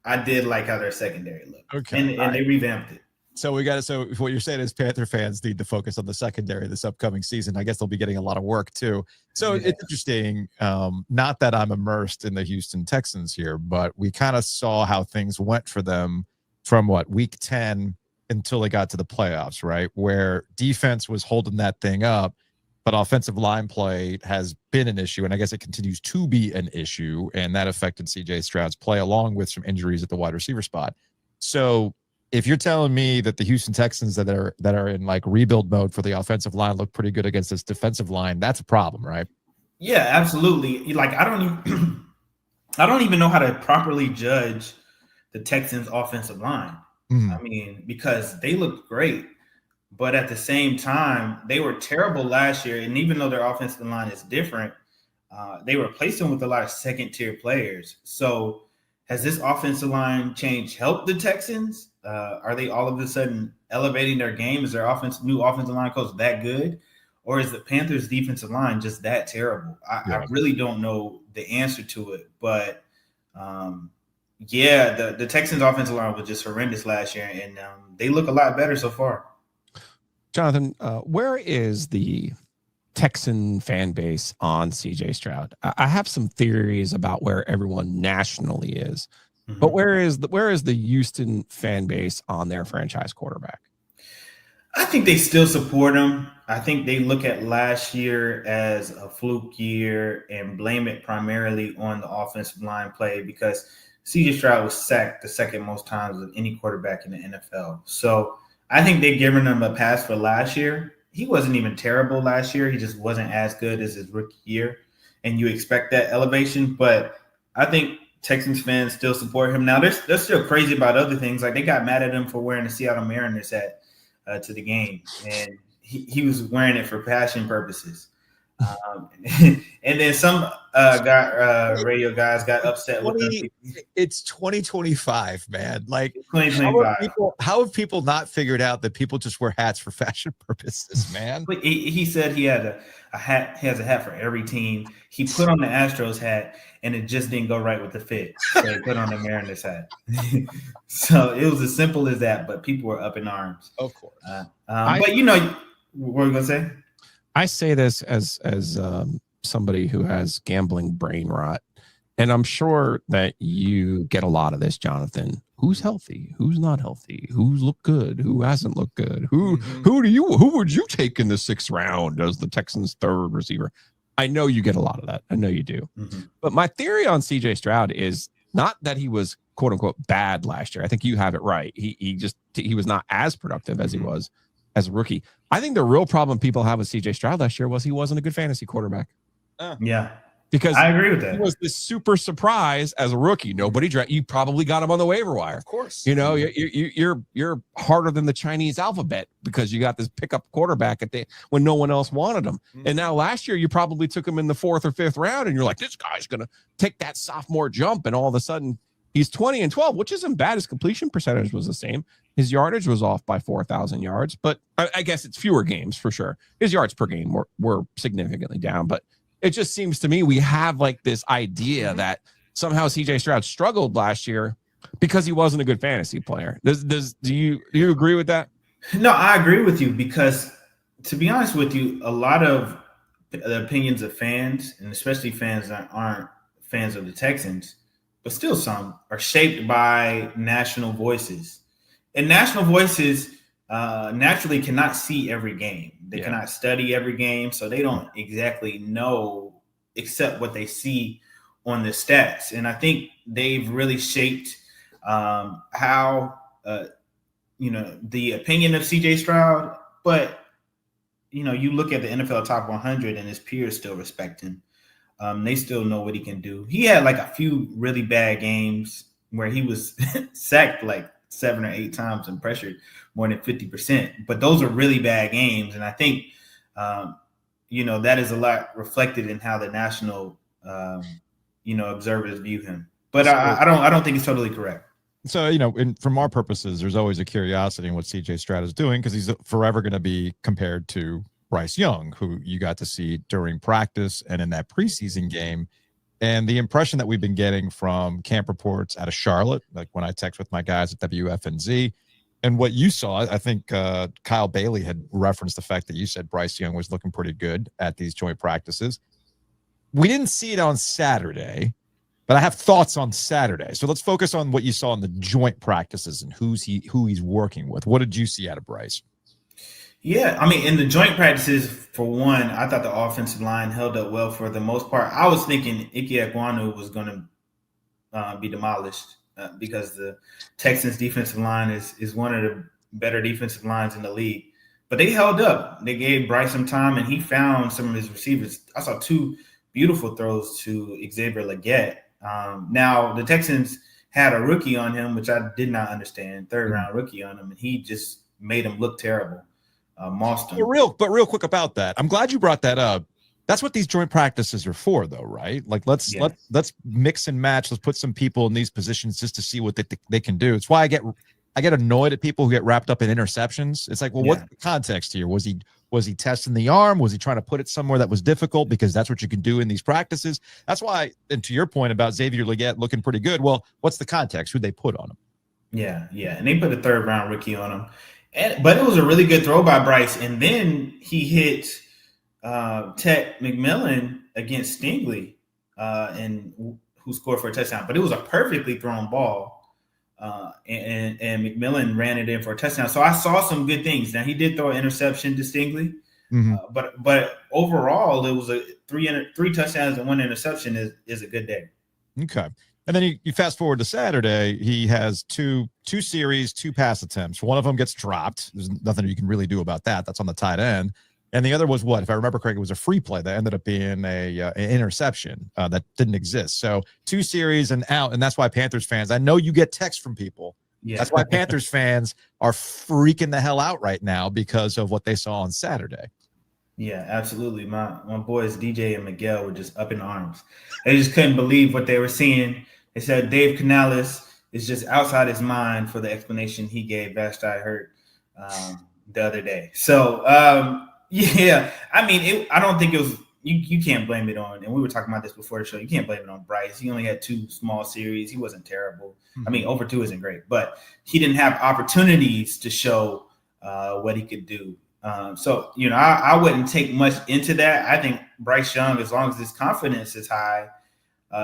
I did like how their secondary looked. Okay. And they revamped it. So what you're saying is Panther fans need to focus on the secondary this upcoming season. I guess they'll be getting a lot of work too. So It's interesting. Not that I'm immersed in the Houston Texans here, but we kind of saw how things went for them from week 10 until they got to the playoffs, right? Where defense was holding that thing up, but offensive line play has been an issue. And I guess it continues to be an issue. And that affected CJ Stroud's play along with some injuries at the wide receiver spot. So if you're telling me that the Houston Texans that are in rebuild mode for the offensive line look pretty good against this defensive line, that's a problem, right? Yeah, absolutely. I don't even know how to properly judge the Texans offensive line. I mean, because they looked great, but at the same time, they were terrible last year. And even though their offensive line is different, they replaced them with a lot of second tier players. So has this offensive line change helped the Texans? Are they all of a sudden elevating their game? Is their new offensive line coach that good? Or is the Panthers defensive line just that terrible? I really don't know the answer to it, but the Texans offensive line was just horrendous last year, and they look a lot better so far. Jonathan, where is the Texan fan base on CJ Stroud? I have some theories about where everyone nationally is, but where is the Houston fan base on their franchise quarterback? I think they still support him. I think they look at last year as a fluke year and blame it primarily on the offensive line play because CJ Stroud was sacked the second most times of any quarterback in the NFL. So I think they've given him a pass for last year. He wasn't even terrible last year. He just wasn't as good as his rookie year. And you expect that elevation. But I think Texans fans still support him. Now, they're still crazy about other things. Like they got mad at him for wearing the Seattle Mariners hat to the game. And he was wearing it for passion purposes. And then some radio guys got upset with him. It's 2025, man. Like 2025. How have people not figured out that people just wear hats for fashion purposes, man? He said he had a hat. He has a hat for every team. He put on the Astros hat, and it just didn't go right with the fit. So he put on the Mariners hat. So it was as simple as that. But people were up in arms. Of course. But you know, what were you gonna say? I say this as somebody who has gambling brain rot, and I'm sure that you get a lot of this, Jonathan. Who's healthy? Who's not healthy? Who's looked good? Who hasn't looked good? Who would you take in the 6th round as the Texans' 3rd receiver? I know you get a lot of that. I know you do. But my theory on CJ Stroud is not that he was quote unquote bad last year. I think you have it right. He was not as productive as he was as a rookie. I think the real problem people have with CJ Stroud last year was he wasn't a good fantasy quarterback. Yeah. Because I agree with that. He was this super surprise as a rookie. Nobody you probably got him on the waiver wire. Of course. You know, you're harder than the Chinese alphabet because you got this pickup quarterback when no one else wanted him. And now last year you probably took him in the 4th or 5th round, and you're like, this guy's gonna take that sophomore jump, and all of a sudden he's 20-12, which isn't bad. His completion percentage was the same. His yardage was off by 4,000 yards, but I guess it's fewer games for sure. His yards per game were significantly down, but it just seems to me we have like this idea that somehow CJ Stroud struggled last year because he wasn't a good fantasy player. Do you agree with that? No, I agree with you because, to be honest with you, a lot of the opinions of fans, and especially fans that aren't fans of the Texans, but still some, are shaped by national voices. And national voices naturally cannot see every game. They cannot study every game, so they don't exactly know except what they see on the stats. And I think they've really shaped how the opinion of CJ Stroud. But you look at the NFL top 100, and his peers still respect him. They still know what he can do. He had like a few really bad games where he was sacked like 7 or 8 times and pressured more than 50%. But those are really bad games. And I think, that is a lot reflected in how the national, observers view him. But I don't think it's totally correct. So, from our purposes, there's always a curiosity in what CJ Stroud is doing because he's forever going to be compared to Bryce Young, who you got to see during practice and in that preseason game. And the impression that we've been getting from camp reports out of Charlotte, like when I text with my guys at WFNZ, and what you saw, I think Kyle Bailey had referenced the fact that you said Bryce Young was looking pretty good at these joint practices. We didn't see it on Saturday, but I have thoughts on Saturday. So let's focus on what you saw in the joint practices and who he's working with. What did you see out of Bryce? Yeah, I mean, in the joint practices, for one, I thought the offensive line held up well for the most part. I was thinking Ike Ekwonu was going to be demolished because the Texans' defensive line is one of the better defensive lines in the league. But they held up. They gave Bryce some time, and he found some of his receivers. I saw 2 beautiful throws to Xavier Legette. Now, the Texans had a rookie on him, which I did not understand, 3rd-round rookie on him, and he just made him look terrible. Marston. But real quick about that. I'm glad you brought that up. That's what these joint practices are for, though, right? Like let's mix and match. Let's put some people in these positions just to see what they can do. It's why I get annoyed at people who get wrapped up in interceptions. It's like, well, what's the context here? Was he testing the arm? Was he trying to put it somewhere that was difficult? Because that's what you can do in these practices. That's why, and to your point about Xavier Legette looking pretty good. Well, what's the context? Who they put on him? Yeah, and they put a 3rd-round rookie on him. But it was a really good throw by Bryce, and then he hit Ted McMillan against Stingley, and who scored for a touchdown. But it was a perfectly thrown ball, and McMillan ran it in for a touchdown. So I saw some good things. Now he did throw an interception to Stingley, but overall it was a three touchdowns and one interception is a good day. Okay. And then you fast forward to Saturday, he has two series, 2 pass attempts. One of them gets dropped. There's nothing you can really do about that. That's on the tight end. And the other was what? If I remember correctly, it was a free play that ended up being an interception that didn't exist. So 2 series and out. And that's why Panthers fans, I know you get texts from people. Yeah. That's why Panthers fans are freaking the hell out right now because of what they saw on Saturday. Yeah, absolutely. My boys DJ and Miguel were just up in arms. They just couldn't believe what they were seeing. They said Dave Canales is just outside his mind for the explanation he gave Vashti Hurt the other day. So, yeah, I mean, I don't think it was you can't blame it on, and we were talking about this before the show, you can't blame it on Bryce. He only had 2 small series. He wasn't terrible. I mean, over 2 isn't great, but he didn't have opportunities to show what he could do. So, I wouldn't take much into that. I think Bryce Young, as long as his confidence is high,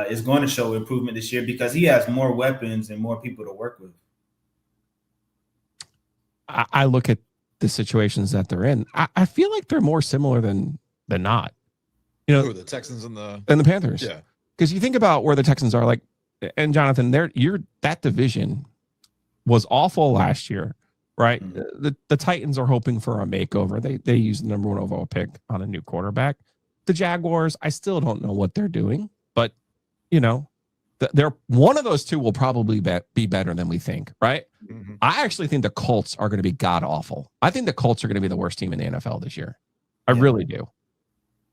is going to show improvement this year because he has more weapons and more people to work with. I look at the situations that they're in. I feel like they're more similar than not. The Texans and the Panthers. Yeah. Because you think about where the Texans are, like, and Jonathan, that division was awful last year, right? Mm-hmm. The Titans are hoping for a makeover. They used the number 1 overall pick on a new quarterback. The Jaguars, I still don't know what they're doing, but they're one of those 2 will probably be better than we think, right? Mm-hmm. I actually think the Colts are going to be god awful. I think the Colts are going to be the worst team in the NFL this year. I really do.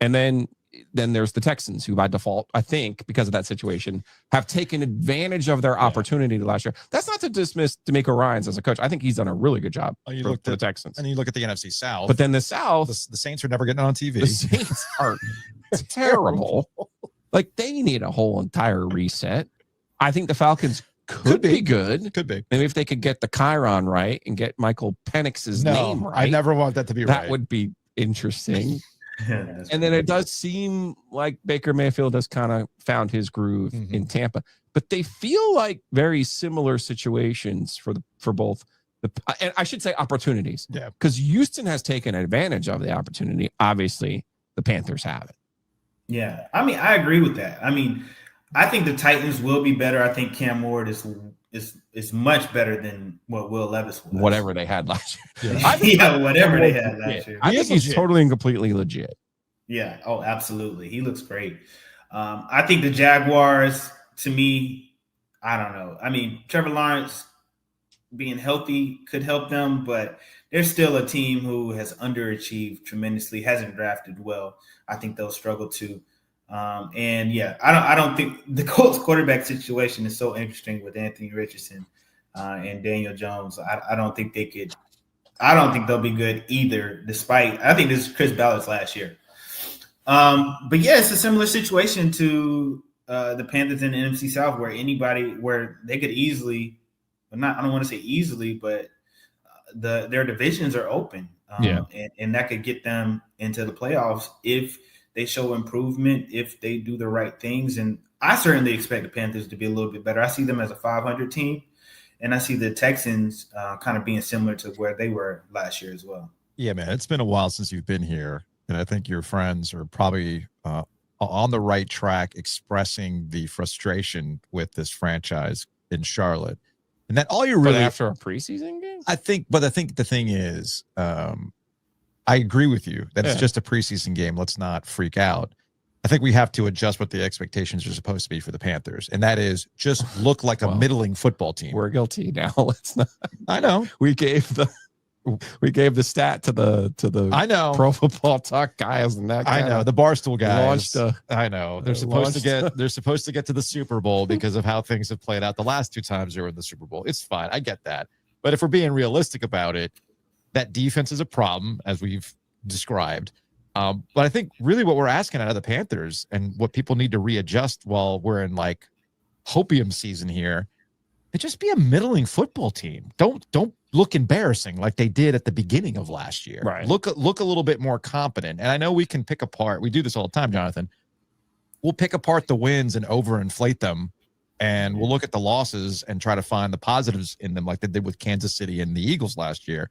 And then there's the Texans, who by default, I think, because of that situation, have taken advantage of their opportunity last year. That's not to dismiss DeMeco Ryans as a coach. I think he's done a really good job for the Texans. And you look at the NFC South. But then the South, the Saints are never getting on TV. The Saints are terrible. Like, they need a whole entire reset. I think the Falcons could be good. Could be. Maybe if they could get the Chiron right and get Michael Penix's name right. I never want that to be right. That would be interesting. And then it does seem like Baker Mayfield has kind of found his groove in Tampa. But they feel like very similar situations for both. And I should say opportunities. Yeah. Because Houston has taken advantage of the opportunity. Obviously, the Panthers haven't. Yeah, I mean, I agree with that. I mean, I think the Titans will be better. I think Cam Ward is much better than what Will Levis was. Whatever they had last year. Whatever they had last year. I think he's totally and completely legit. Yeah. Oh, absolutely. He looks great. I think the Jaguars, to me, I don't know. I mean, Trevor Lawrence being healthy could help them, but they're still a team who has underachieved tremendously, hasn't drafted well. I think they'll struggle too. And yeah, I don't think the Colts quarterback situation is so interesting with Anthony Richardson and Daniel Jones. I don't think they could. I don't think they'll be good either. Despite, I think this is Chris Ballard's last year. But yeah, it's a similar situation to the Panthers in the NFC South, where they could easily, but not. I don't want to say easily, but their divisions are open. And that could get them into the playoffs if they show improvement, if they do the right things. And I certainly expect the Panthers to be a little bit better. I see them as a 500 team, and I see the Texans kind of being similar to where they were last year as well. Yeah, man, it's been a while since you've been here, and I think your friends are probably on the right track expressing the frustration with this franchise in Charlotte. And that all you're really after a preseason game? I think the thing is, I agree with you that it's just a preseason game. Let's not freak out. I think we have to adjust what the expectations are supposed to be for the Panthers, and that is just look like a middling football team. We're guilty now. Let's not. I know we gave the stat to the I know Pro Football Talk guys and that. I know the Barstool guys. I know they're supposed to get to the Super Bowl because of how things have played out the last 2 times they were in the Super Bowl. It's fine. I get that. But if we're being realistic about it, that defense is a problem, as we've described. But I think really what we're asking out of the Panthers and what people need to readjust while we're in like hopium season here They just be a middling football team. Don't look embarrassing like they did at the beginning of last year. Right. Look a little bit more competent. And I know we can pick apart. We do this all the time, Jonathan. We'll pick apart the wins and overinflate them, and we'll look at the losses and try to find the positives in them, like they did with Kansas City and the Eagles last year.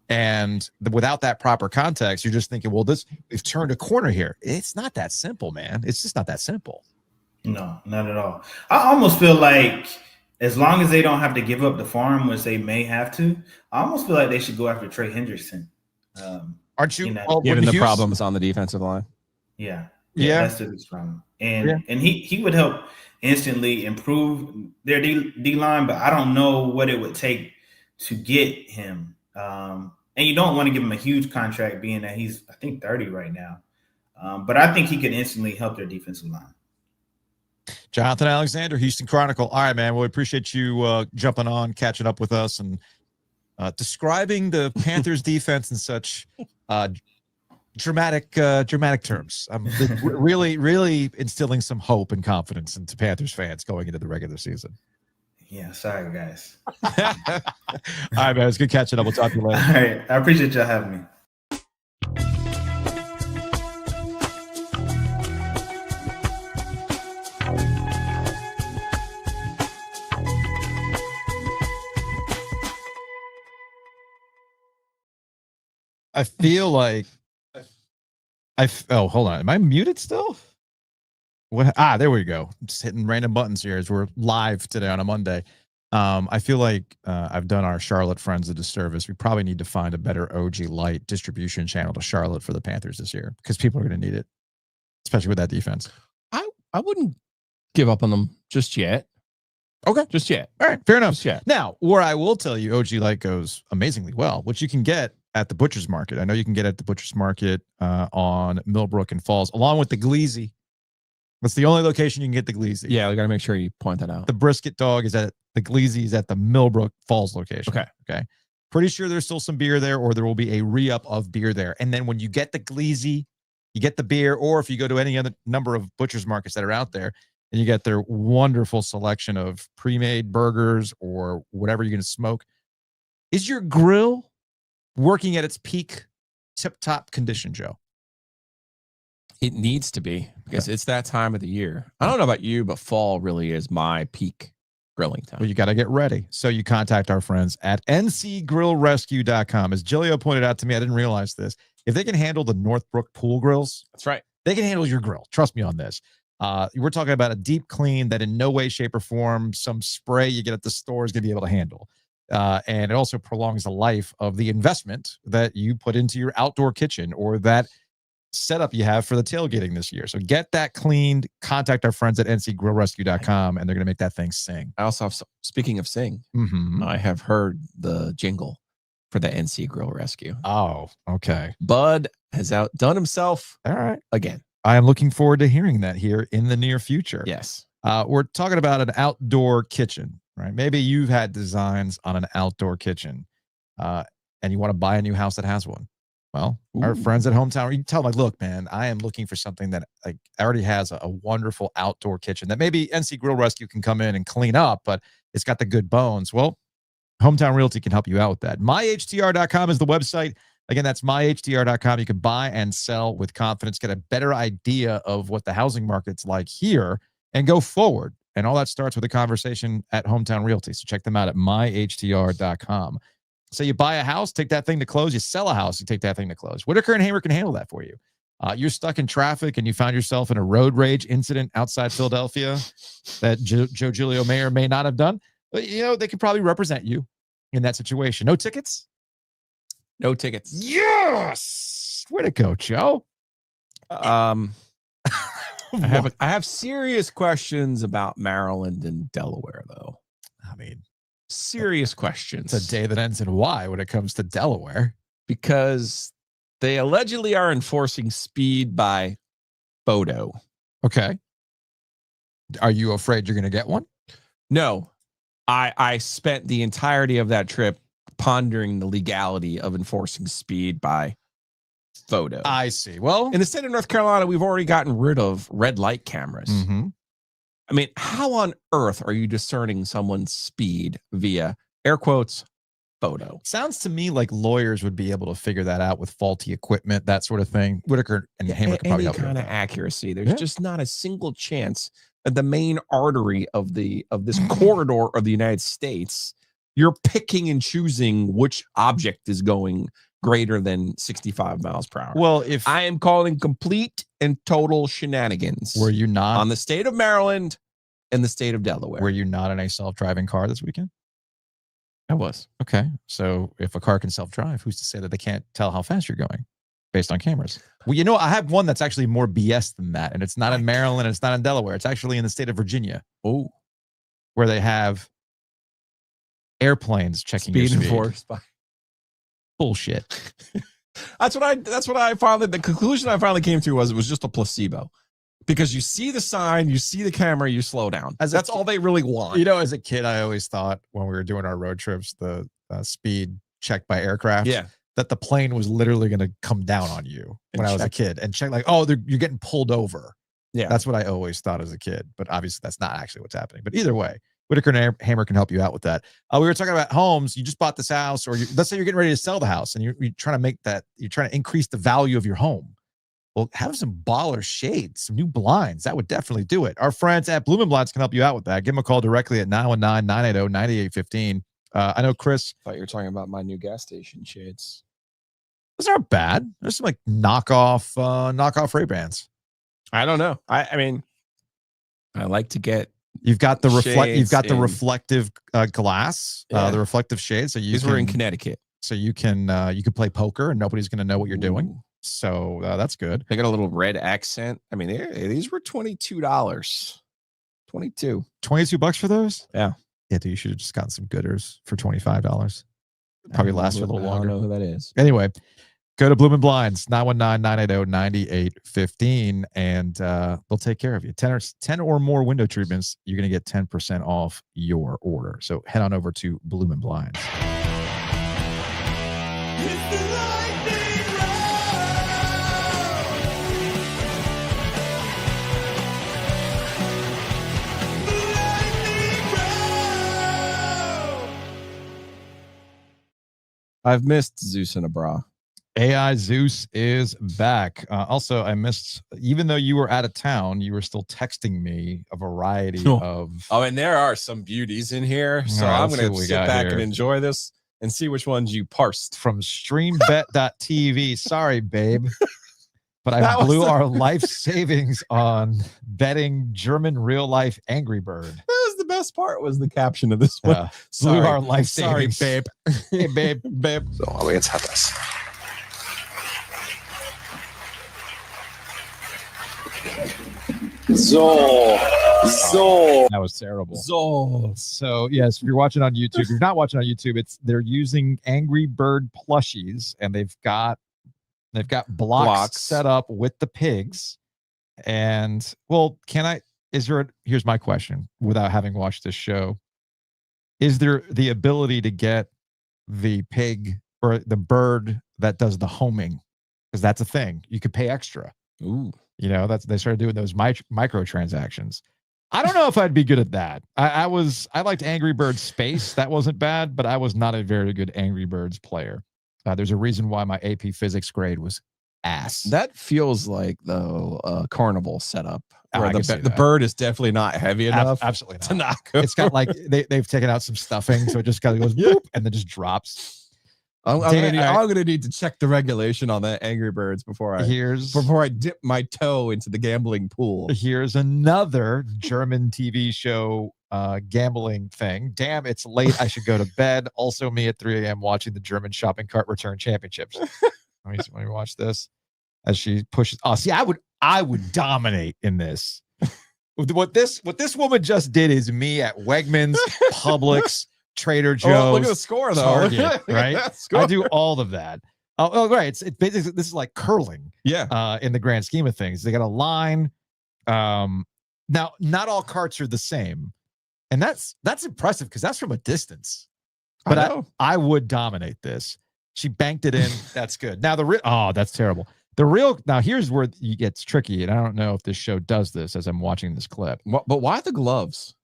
And without that proper context, you're just thinking, well, we've turned a corner here. It's not that simple, man. It's just not that simple. No, not at all. I almost feel like as long as they don't have to give up the farm, which they may have to, I almost feel like they should go after Trey Hendrickson. Aren't you? Given the problems on the defensive line. Yeah. Yeah. That's the biggest problem. And he would help instantly improve their D line, but I don't know what it would take to get him. And you don't want to give him a huge contract, being that he's, I think, 30 right now. But I think he could instantly help their defensive line. Jonathan Alexander, Houston Chronicle. All right, man. Well, we appreciate you jumping on, catching up with us, and describing the Panthers defense in such dramatic terms. I'm really instilling some hope and confidence into Panthers fans going into the regular season. Yeah, sorry, guys. All right, man. It's good catching up. We'll talk to you later. All right. I appreciate y'all having me. I feel like hold on. Am I muted still? What? There we go. I'm just hitting random buttons here as we're live today on a Monday. I feel like I've done our Charlotte friends a disservice. We probably need to find a better OG Light distribution channel to Charlotte for the Panthers this year, because people are going to need it, especially with that defense. I wouldn't give up on them just yet. Okay. Just yet. All right. Fair enough. Yeah. Now, where I will tell you OG Light goes amazingly well, which you can get at the Butcher's Market. I know you can get at the Butcher's Market on Millbrook and Falls, along with the Gleazy. That's the only location you can get the Gleazy. Yeah, we got to make sure you point that out. The brisket dog is at the Gleazy is at the Millbrook Falls location. Okay. Pretty sure there's still some beer there, or there will be a re-up of beer there. And then when you get the Gleazy, you get the beer, or if you go to any other number of Butcher's Markets that are out there, and you get their wonderful selection of pre-made burgers or whatever you're going to smoke. Is your grill working at its peak tip-top condition, Joe? It needs to be, because it's that time of the year. I don't know about you, but fall really is my peak grilling time. Well, you got to get ready. So you contact our friends at ncgrillrescue.com. As Gilio pointed out to me, I didn't realize this. If they can handle the Northbrook pool grills, that's right, they can handle your grill. Trust me on this. We're talking about a deep clean that in no way, shape, or form some spray you get at the store is going to be able to handle. And it also prolongs the life of the investment that you put into your outdoor kitchen or that setup you have for the tailgating this year. So get that cleaned. Contact our friends at ncgrillrescue.com, and they're going to make that thing sing. I also have, speaking of sing, I have heard the jingle for the NC Grill Rescue. Oh, okay. Bud has outdone himself. All right. Again. I am looking forward to hearing that here in the near future. Yes. We're talking about an outdoor kitchen, right? Maybe you've had designs on an outdoor kitchen and you want to buy a new house that has one. Well, our friends at Hometown, you can tell them, like, look, man, I am looking for something that like already has a wonderful outdoor kitchen that maybe NC Grill Rescue can come in and clean up, but it's got the good bones. Well, Hometown Realty can help you out with that. MyHTR.com is the website. Again, that's myhtr.com. You can buy and sell with confidence, get a better idea of what the housing market's like here, and go forward. And all that starts with a conversation at Hometown Realty. So check them out at myhtr.com. So you buy a house, take that thing to close. You sell a house, you take that thing to close. Whitaker and Hamer can handle that for you. You're stuck in traffic and you found yourself in a road rage incident outside Philadelphia that Joe Giglio may or may not have done. But, you know, they could probably represent you in that situation. No tickets? No tickets. Yes. Way to go, Joe. I have serious questions about Maryland and Delaware, though. I mean, serious questions. It's a day that ends in Y when it comes to Delaware, because they allegedly are enforcing speed by photo. Okay. Are you afraid you're going to get one? No. I spent the entirety of that trip pondering the legality of enforcing speed by photo. I see. Well, in the state of North Carolina, we've already gotten rid of red light cameras. I mean, how on earth are you discerning someone's speed via air quotes photo? Sounds to me like lawyers would be able to figure that out with faulty equipment, that sort of thing. Whitaker and Hamer could probably Any help you kind with of that. accuracy. There's just not a single chance that the main artery of this corridor of the United States, you're picking and choosing which object is going greater than 65 miles per hour. Well, if I am calling complete and total shenanigans were you not on the state of Maryland and the state of Delaware. were you not in a self-driving car this weekend? I was. Okay. So if a car can self-drive, who's to say that they can't tell how fast you're going based on cameras? Well, you know, I have one that's actually more BS than that. And it's not in Maryland. And it's not in Delaware. It's actually in the state of Virginia. Oh, Where they have airplanes checking your speed. enforced by Bullshit. That's what I finally, the conclusion I finally came to was it was just a placebo. Because you see the sign, you see the camera, you slow down. That's all they really want. You know, as a kid, I always thought when we were doing our road trips, the speed checked by aircraft, that the plane was literally going to come down on you when I was a kid and check like, oh, you're getting pulled over. Yeah. That's what I always thought as a kid. But obviously that's not actually what's happening. But either way, Whitaker and Hamer can help you out with that. We were talking about homes. You just bought this house, or let's say you're getting ready to sell the house and you're trying to increase the value of your home. Well, have some baller shades, some new blinds. That would definitely do it. Our friends at Bloomin' Blinds can help you out with that. Give them a call directly at 919-980-9815. I know Chris. I thought you were talking about my new gas station shades. Those aren't bad. There's some like knockoff Ray-Bans. I don't know. I mean, I like to get. You've got the reflective glass, the reflective shades. So these were in Connecticut. So you can play poker and nobody's going to know what you're doing. So that's good. They got a little red accent. I mean, these were $22. $22 for those? Yeah. Yeah, dude, you should have just gotten some gooders for $25. Probably last you a little longer. I don't know who that is. Anyway, go to Bloomin' Blinds, 919-980-9815, and they'll take care of you. 10 or more window treatments, you're going to get 10% off your order. So head on over to Bloomin' Blinds. I've missed Zeus in a bra. AI Zeus is back. Also, I missed, even though you were out of town, you were still texting me a variety of. Oh, and there are some beauties in here. So I'm going to sit back and enjoy this and see which ones you parsed. From streambet.tv. Sorry, babe. But I blew our life savings on betting German real life Angry Bird. That was the best part, was the caption of this one. Blew our life savings. Sorry, babe. Hey, babe. So, aber jetzt hat er's. So. That was terrible. So yes, if you're watching on YouTube, if you're not watching on YouTube, they're using Angry Bird plushies, and they've got blocks set up with the pigs. And well, here's my question, without having watched this show. Is there the ability to get the pig or the bird that does the homing? Because that's a thing. You could pay extra. Ooh. You know, they started doing those microtransactions. I don't know if I'd be good at that. I liked Angry Birds Space. That wasn't bad, but I was not a very good Angry Birds player. There's a reason why my AP physics grade was ass. That feels like the carnival setup. Where the bird is definitely not heavy enough. Absolutely not. To knock over. It's got like they've taken out some stuffing, so it just kind of goes whoop, and then just drops. I'm gonna need to check the regulation on that Angry Birds before I dip my toe into the gambling pool. Here's another German TV show gambling thing. Damn, it's late. I should go to bed. Also, me at 3 a.m. watching the German shopping cart return championships. Let me watch this as she pushes. Oh, see, I would dominate in this. What this woman just did is me at Wegmans, Publix, Trader Joe's. Oh, look at the score, though. Target, right? I do all of that. Oh, right. It's basically, this is like curling. Yeah. In the grand scheme of things, they got a line. Now, not all carts are the same, and that's impressive because that's from a distance. But I would dominate this. She banked it in. That's good. Now that's terrible. Now here's where it gets tricky, and I don't know if this show does this as I'm watching this clip. But why the gloves?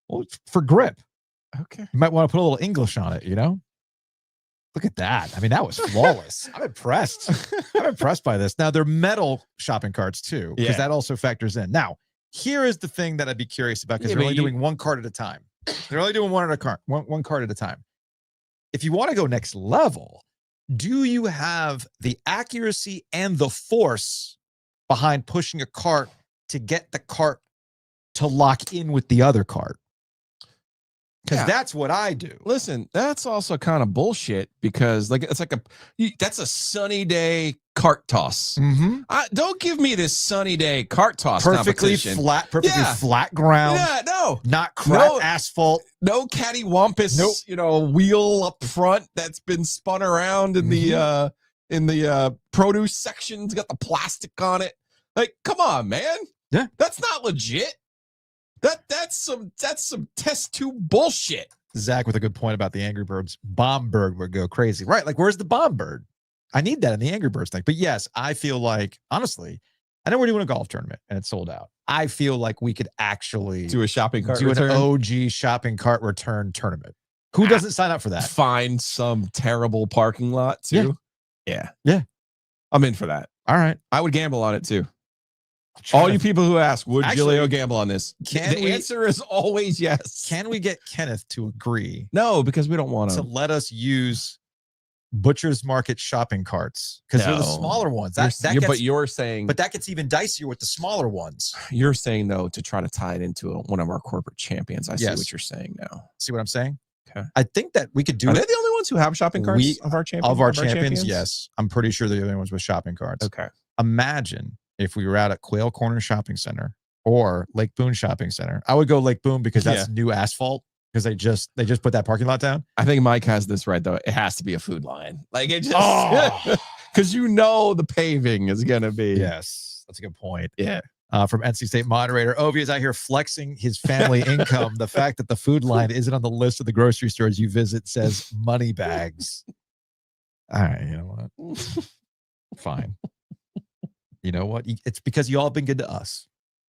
Well, for grip. Okay. You might want to put a little English on it, you know? Look at that. I mean, that was flawless. I'm impressed. I'm impressed by this. Now, they're metal shopping carts too, because that also factors in. Now, here is the thing that I'd be curious about, because they're only doing one cart at a time. They're only doing one cart at a time. If you want to go next level, do you have the accuracy and the force behind pushing a cart to get the cart to lock in with the other cart? Because that's what I do. Listen, that's also kind of bullshit, because that's a sunny day cart toss. Mm-hmm. Don't give me this sunny day cart toss Perfectly competition. flat ground. Yeah, no. Not cracked asphalt. No cattywampus, wheel up front that's been spun around in the produce section. It's got the plastic on it. Like, come on, man. Yeah. That's not legit. That's some test tube bullshit. Zach with a good point about the Angry Birds. Bomb Bird would go crazy. Right. Like, where's the Bomb Bird? I need that in the Angry Birds thing. But yes, I feel like, honestly, I know we're doing a golf tournament and it's sold out. I feel like we could actually do a shopping cart return. An OG shopping cart return tournament. Who doesn't sign up for that? Find some terrible parking lot too. Yeah. I'm in for that. All right. I would gamble on it too. All you people who ask, would Gileo gamble on this? The answer is always yes. Can we get Kenneth to agree? No, because we don't want to let us use Butcher's Market shopping carts, because they're the smaller ones. But you're saying, but that gets even dicier with the smaller ones. You're saying though to try to tie it into one of our corporate champions. I see what you're saying now. See what I'm saying? Okay. I think that we could do. Are they the only ones who have shopping carts of our champions? Of our champions, yes. I'm pretty sure they're the only ones with shopping carts. Okay. Imagine if we were out at Quail Corner Shopping Center or Lake Boone Shopping Center. I would go Lake Boone because that's new asphalt, because they just put that parking lot down. I think Mike has this right though. It has to be a food line. Like it just because the paving is gonna be. Yes, that's a good point. Yeah. From NC State moderator, Ovi is out here flexing his family income. The fact that the food line isn't on the list of the grocery stores you visit says money bags. All right, you know what? Fine. You know what? It's because you all have been good to us.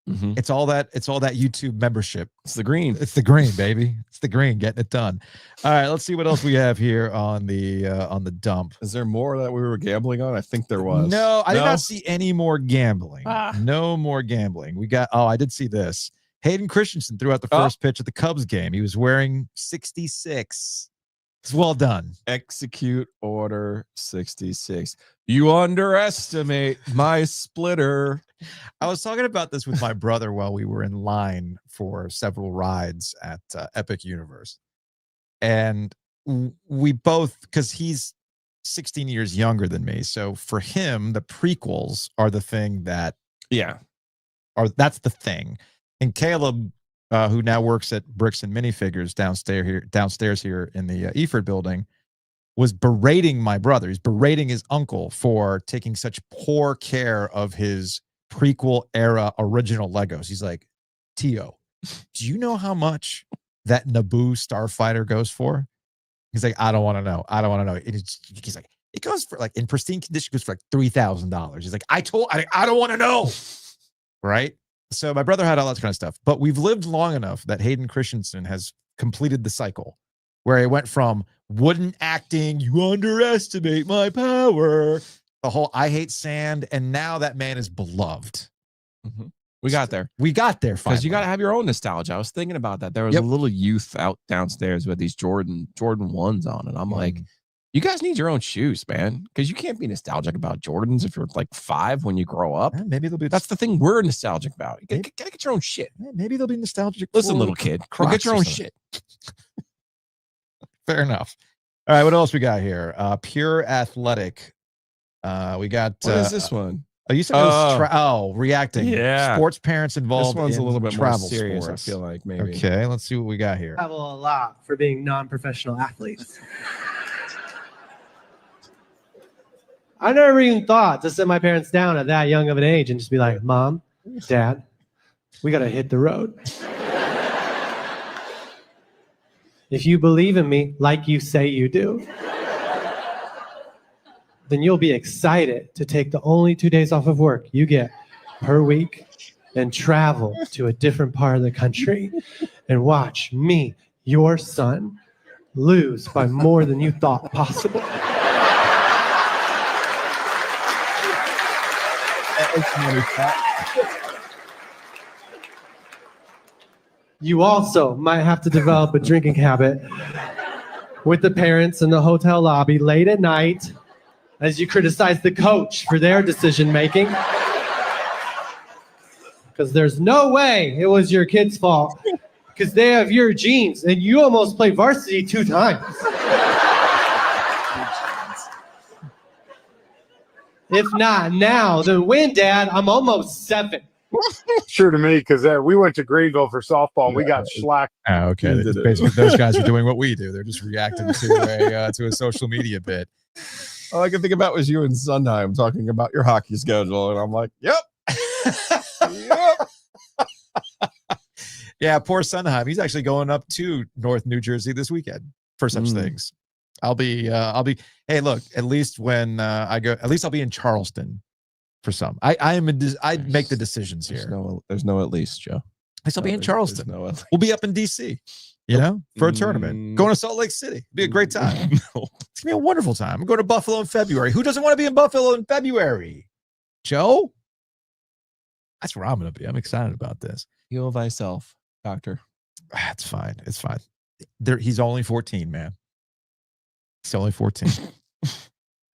Mm-hmm. It's all that YouTube membership. It's the green. It's the green, baby. It's the green getting it done. All right, let's see what else we have here on the dump. Is there more that we were gambling on? I think there was. No, I did not see any more gambling. No more gambling. We got I did see this. Hayden Christensen threw out the first pitch of the Cubs game. He was wearing 66. It's well done. Execute order 66. You underestimate my splitter. I was talking about this with my brother while we were in line for several rides at Epic Universe. And we both, because he's 16 years younger than me. So for him, the prequels are the thing that, that's the thing. And Caleb, who now works at Bricks and Minifigures downstairs here in the Eford building, was berating my brother. He's berating his uncle for taking such poor care of his prequel era original Legos. He's like, Tio, do you know how much that Naboo starfighter goes for? He's like, I don't want to know. He's like, it goes for, like, in pristine condition, goes for like $3,000. He's like, I don't want to know. Right? So my brother had all that kind of stuff, but we've lived long enough that Hayden Christensen has completed the cycle where he went from wooden acting, you underestimate my power, the whole I hate sand, and now that man is beloved. Mm-hmm. We got there. Because you got to have your own nostalgia. I was thinking about that. There was a little youth out downstairs with these Jordan 1s on, and I'm like, you guys need your own shoes, man, because you can't be nostalgic about Jordans if you're like 5 when you grow up. Yeah, maybe they'll be. That's the thing we're nostalgic about. You gotta get your own shit. Yeah, maybe they'll be nostalgic. Listen, little kid, get your own shit. Fair enough. All right, what else we got here? Pure Athletic. We got. What is this one? Oh, you said it was reacting. Yeah, sports parents involved. This one's in a little bit travel more serious. sports. I feel like maybe. Okay, let's see what we got here. Travel a lot for being non-professional athletes. I never even thought to sit my parents down at that young of an age and just be like, Mom, Dad, we got to hit the road. If you believe in me like you say you do, then you'll be excited to take the only 2 days off of work you get per week and travel to a different part of the country and watch me, your son, lose by more than you thought possible. You also might have to develop a drinking habit with the parents in the hotel lobby late at night as you criticize the coach for their decision making. Because there's no way it was your kid's fault because they have your genes and you almost played varsity 2 times. If not now, then when, Dad? I'm almost 7. Sure to me, because we went to Greenville for softball and we got slacked. Oh, okay. Basically, those guys are doing what we do. They're just reacting to a social media bit. All I could think about was you and Sondheim talking about your hockey schedule, and I'm like, yep. Yep. Yeah, poor Sondheim. He's actually going up to North New Jersey this weekend for such things. I'll be. Hey, look. At least when I go, at least I'll be in Charleston for some. I make the decisions here. There's no at least, Joe. At least I'll be in Charleston. No, we'll be up in DC. You know, for a tournament. Going to Salt Lake City. It'll be a great time. It's gonna be a wonderful time. I'm going to Buffalo in February. Who doesn't want to be in Buffalo in February? Joe? That's where I'm going to be. I'm excited about this. Heal thyself, doctor. It's fine. It's fine. He's only 14, man. He's only 14.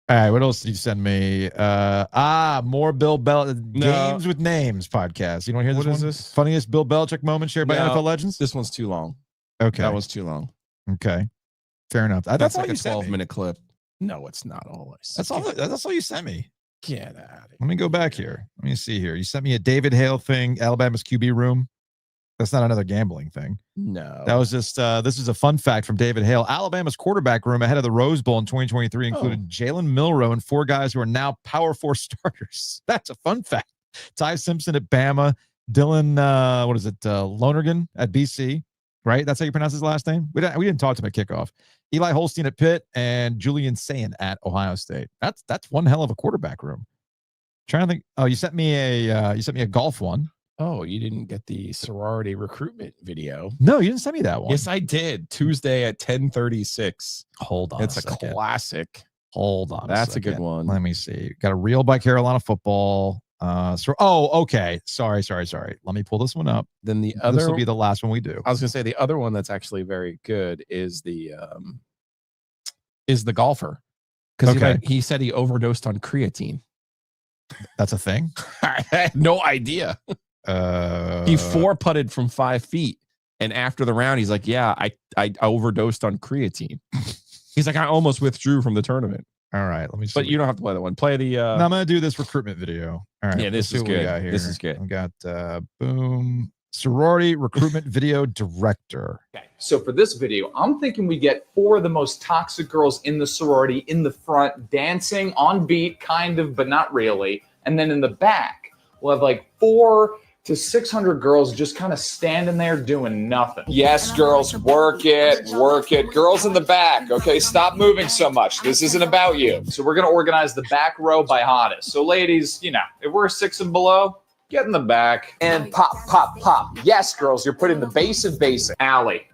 All right. What else did you send me? More Bill Belichick Games with Names podcast. You don't hear this one? What is this? Funniest Bill Belichick moment shared by NFL legends? This one's too long. Okay. That was too long. Okay. Fair enough. That's like a 12-minute clip. No, it's not always. That's all you sent me. Get out of here. Let me go back here. Let me see here. You sent me a David Hale thing, Alabama's QB room. That's not another gambling thing. No. That was just, this is a fun fact from David Hale. Alabama's quarterback room ahead of the Rose Bowl in 2023 included Jalen Milroe and 4 guys who are now Power 4 starters. That's a fun fact. Ty Simpson at Bama, Dylan, Lonergan at BC, right? That's how you pronounce his last name? We didn't talk to him at kickoff. Eli Holstein at Pitt and Julian Sayin at Ohio State. That's one hell of a quarterback room. Trying to think. Oh, you sent me a golf one. Oh, you didn't get the sorority recruitment video. No, you didn't send me that one. Yes, I did. Tuesday at 10:36. Hold on. It's a classic. Hold on. That's a good one. Let me see. Got a reel by Carolina football. Okay. Sorry. Let me pull this one up. Then the other, this will be the last one we do. I was gonna say the other one that's actually very good is the golfer, because he said he overdosed on creatine. That's a thing. I had no idea. He 4-putted from 5 feet, and after the round, he's like, "Yeah, I overdosed on creatine." He's like, "I almost withdrew from the tournament." All right, let me see. But you don't have to play that one. Play the. No, I'm gonna do this recruitment video. All right. Yeah, this is good. This is good. We got boom sorority recruitment video director. Okay, so for this video, I'm thinking we get 4 of the most toxic girls in the sorority in the front, dancing on beat, kind of, but not really. And then in the back, we'll have like 400 to 600 girls just kind of standing there doing nothing. Yes, girls, work it, work it. Girls in the back, okay, stop moving so much. This isn't about you. So we're gonna organize the back row by hottest. So ladies, you know, if we're 6 and below, get in the back and pop, pop, pop. Yes, girls, you're putting the base in basic. Allie,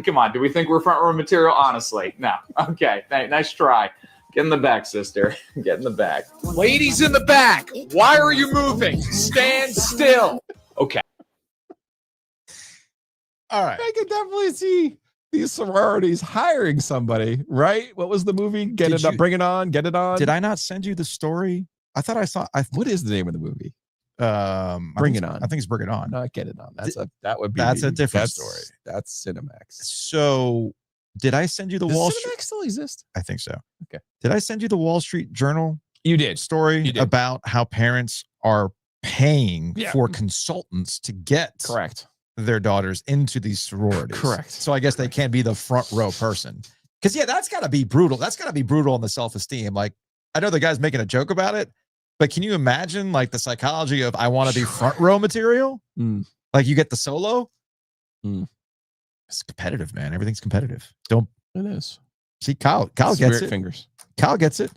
come on, do we think we're front row material? Honestly, no. Okay, nice try. Get in the back, sister. Get in the back. Ladies in the back, why are you moving? Stand still. Okay. All right. I could definitely see these sororities hiring somebody, right? What was the movie? Bring it on, get it on. Did I not send you the story? I thought I saw. What is the name of the movie? Bring It On. I think it's Bring It On. Not Get It On. That's a different story. That's Cinemax. So did I send you the Wall Street? Cinemax still exist? I think so. Okay. Did I send you the Wall Street Journal? You did. Story about how parents are paying for consultants to get their daughters into these sororities. Correct. So I guess they can't be the front row person. Because that's got to be brutal. That's got to be brutal on the self-esteem. Like, I know the guy's making a joke about it, but can you imagine like the psychology of I want to be front row material? Like you get the solo. It's competitive, man. Everything's competitive. It is. See, Kyle gets it. Fingers. Kyle gets it.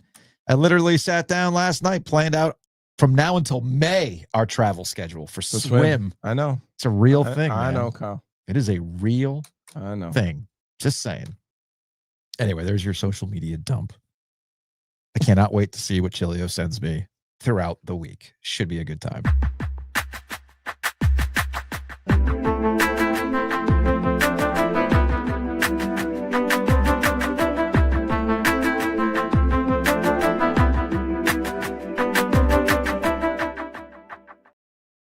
I literally sat down last night, planned out from now until May our travel schedule for swim. I know. It's a real thing. I man. know, Kyle. It is a real thing. Just saying. Anyway, there's your social media dump. I cannot wait to see what Chilio sends me throughout the week. Should be a good time.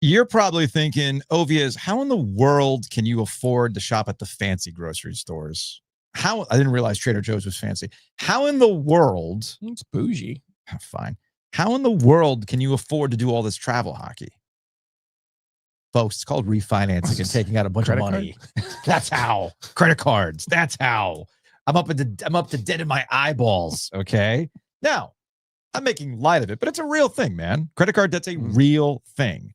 You're probably thinking, Ovias, how in the world can you afford to shop at the fancy grocery stores? I didn't realize Trader Joe's was fancy. How in the world? It's bougie. Fine. How in the world can you afford to do all this travel hockey? Folks, it's called refinancing and taking out a bunch of money. That's how. Credit cards. That's how. I'm up to dead in my eyeballs. Okay. Now, I'm making light of it, but it's a real thing, man. Credit card debt's a real thing.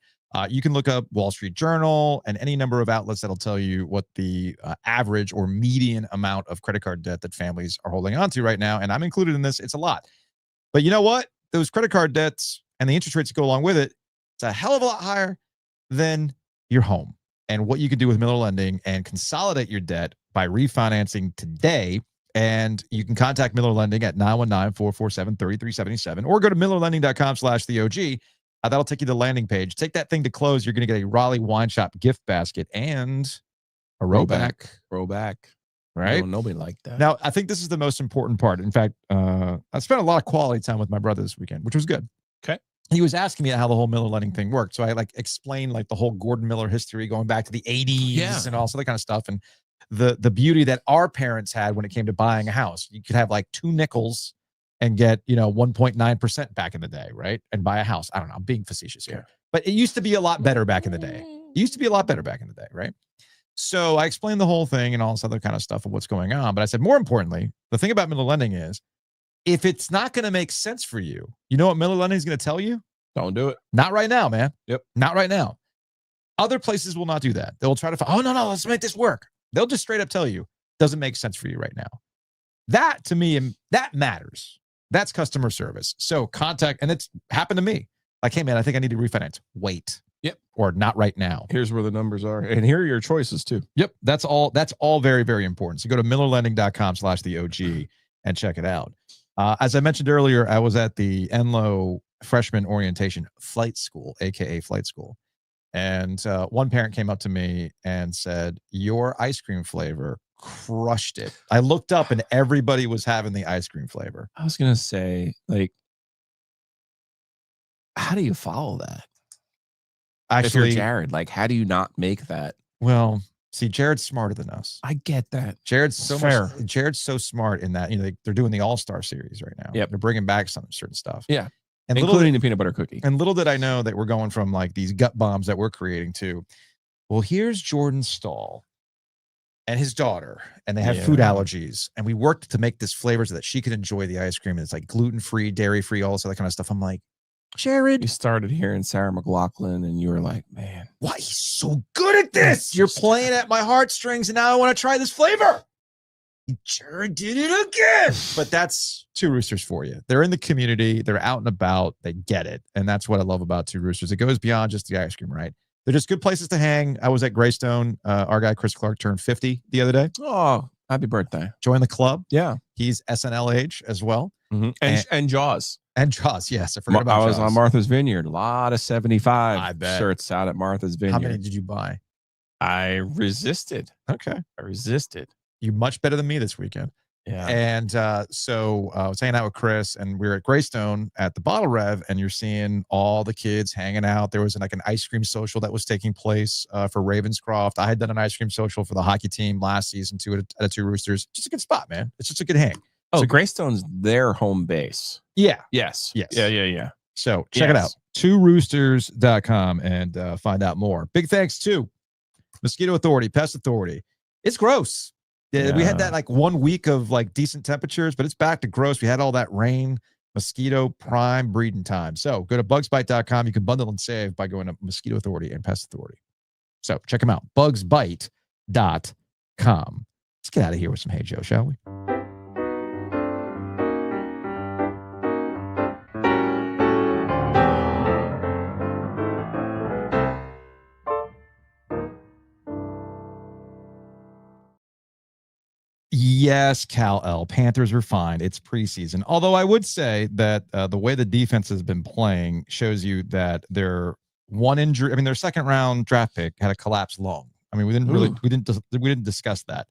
You can look up Wall Street Journal and any number of outlets that'll tell you what the average or median amount of credit card debt that families are holding on to right now. And I'm included in this. It's a lot. But you know what? Those credit card debts and the interest rates that go along with it, it's a hell of a lot higher than your home. And what you can do with Miller Lending and consolidate your debt by refinancing today. And you can contact Miller Lending at 919-447-3377 or go to millerlending.com/theog. That'll take you to the landing page. Take that thing to close. You're going to get a Raleigh Wine Shop gift basket and a rowback. Right? No, nobody liked that. Now, I think this is the most important part. In fact, I spent a lot of quality time with my brother this weekend, which was good. Okay. He was asking me how the whole Miller Lending thing worked. So I explained the whole Gordon Miller history going back to the 80s and all that kind of stuff. And the beauty that our parents had when it came to buying a house. You could have 2 nickels and get, 1.9% back in the day, right? And buy a house. I don't know. I'm being facetious here. But it used to be a lot better back in the day. Right? So I explained the whole thing and all this other kind of stuff of what's going on. But I said, more importantly, the thing about Miller Lending is, if it's not going to make sense for you, you know what Miller Lending is going to tell you? Don't do it. Not right now, man. Yep. Not right now. Other places will not do that. They'll try to find, oh, no, let's make this work. They'll just straight up tell you, doesn't make sense for you right now. That, to me, that matters. That's customer service. So contact, and it's happened to me. Hey, man, I think I need to refinance. Wait. Yep. Or not right now. Here's where the numbers are. And here are your choices too. Yep. That's all very, very important. So go to millerlending.com/theog and check it out. As I mentioned earlier, I was at the Enloe freshman orientation flight school, AKA flight school. And one parent came up to me and said, your ice cream flavor crushed it. I looked up and everybody was having the ice cream flavor. I was going to say, how do you follow that? Actually, if you're Jared, how do you not make that? Well, see, Jared's smarter than us. I get that. Jared's so smart in that, they're doing the All-Star series right now. Yep. They're bringing back some certain stuff. Yeah. And including the peanut butter cookie. And little did I know that we're going from these gut bombs that we're creating to, well, here's Jordan Stahl and his daughter, and they have food allergies. And we worked to make this flavor so that she could enjoy the ice cream. And it's gluten-free, dairy-free, all this other kind of stuff. I'm like, Jared. You started hearing Sarah McLachlan and you were like, man, why he's so good at this? You're playing at my heartstrings and now I want to try this flavor. Jared did it again. But that's Two Roosters for you. They're in the community. They're out and about. They get it. And that's what I love about Two Roosters. It goes beyond just the ice cream, right? They're just good places to hang. I was at Greystone. Our guy, Chris Clark, turned 50 the other day. Oh, happy birthday. Join the club. Yeah. He's SNL age as well. Mm-hmm. And Jaws. And Jaws, yes. I forgot about Jaws. I was on Martha's Vineyard. A lot of 75 I bet. shirts out at Martha's Vineyard. How many did you buy? I resisted. Okay. I resisted. You're much better than me this weekend. Yeah. And so I was hanging out with Chris, and we were at Greystone at the Bottle Rev, and you're seeing all the kids hanging out. There was an ice cream social that was taking place for Ravenscroft. I had done an ice cream social for the hockey team last season too at a Two Roosters. Just a good spot, man. It's just a good hang. Oh, so Greystone's their home base. Yeah. Yes. Yes. Yeah. So check it out. tworoosters.com and find out more. Big thanks to Mosquito Authority, Pest Authority. It's gross. Yeah. We had that 1 week of decent temperatures, but it's back to gross. We had all that rain, mosquito prime breeding time. So go to bugsbite.com. You can bundle and save by going to Mosquito Authority and Pest Authority. So check them out. bugsbite.com. Let's get out of here with some Hey Joe, shall we? Yes, Cal-El. Panthers are fine. It's preseason. Although I would say that the way the defense has been playing shows you that their one injury, I mean, their second round draft pick had a collapsed lung. I mean, we didn't discuss that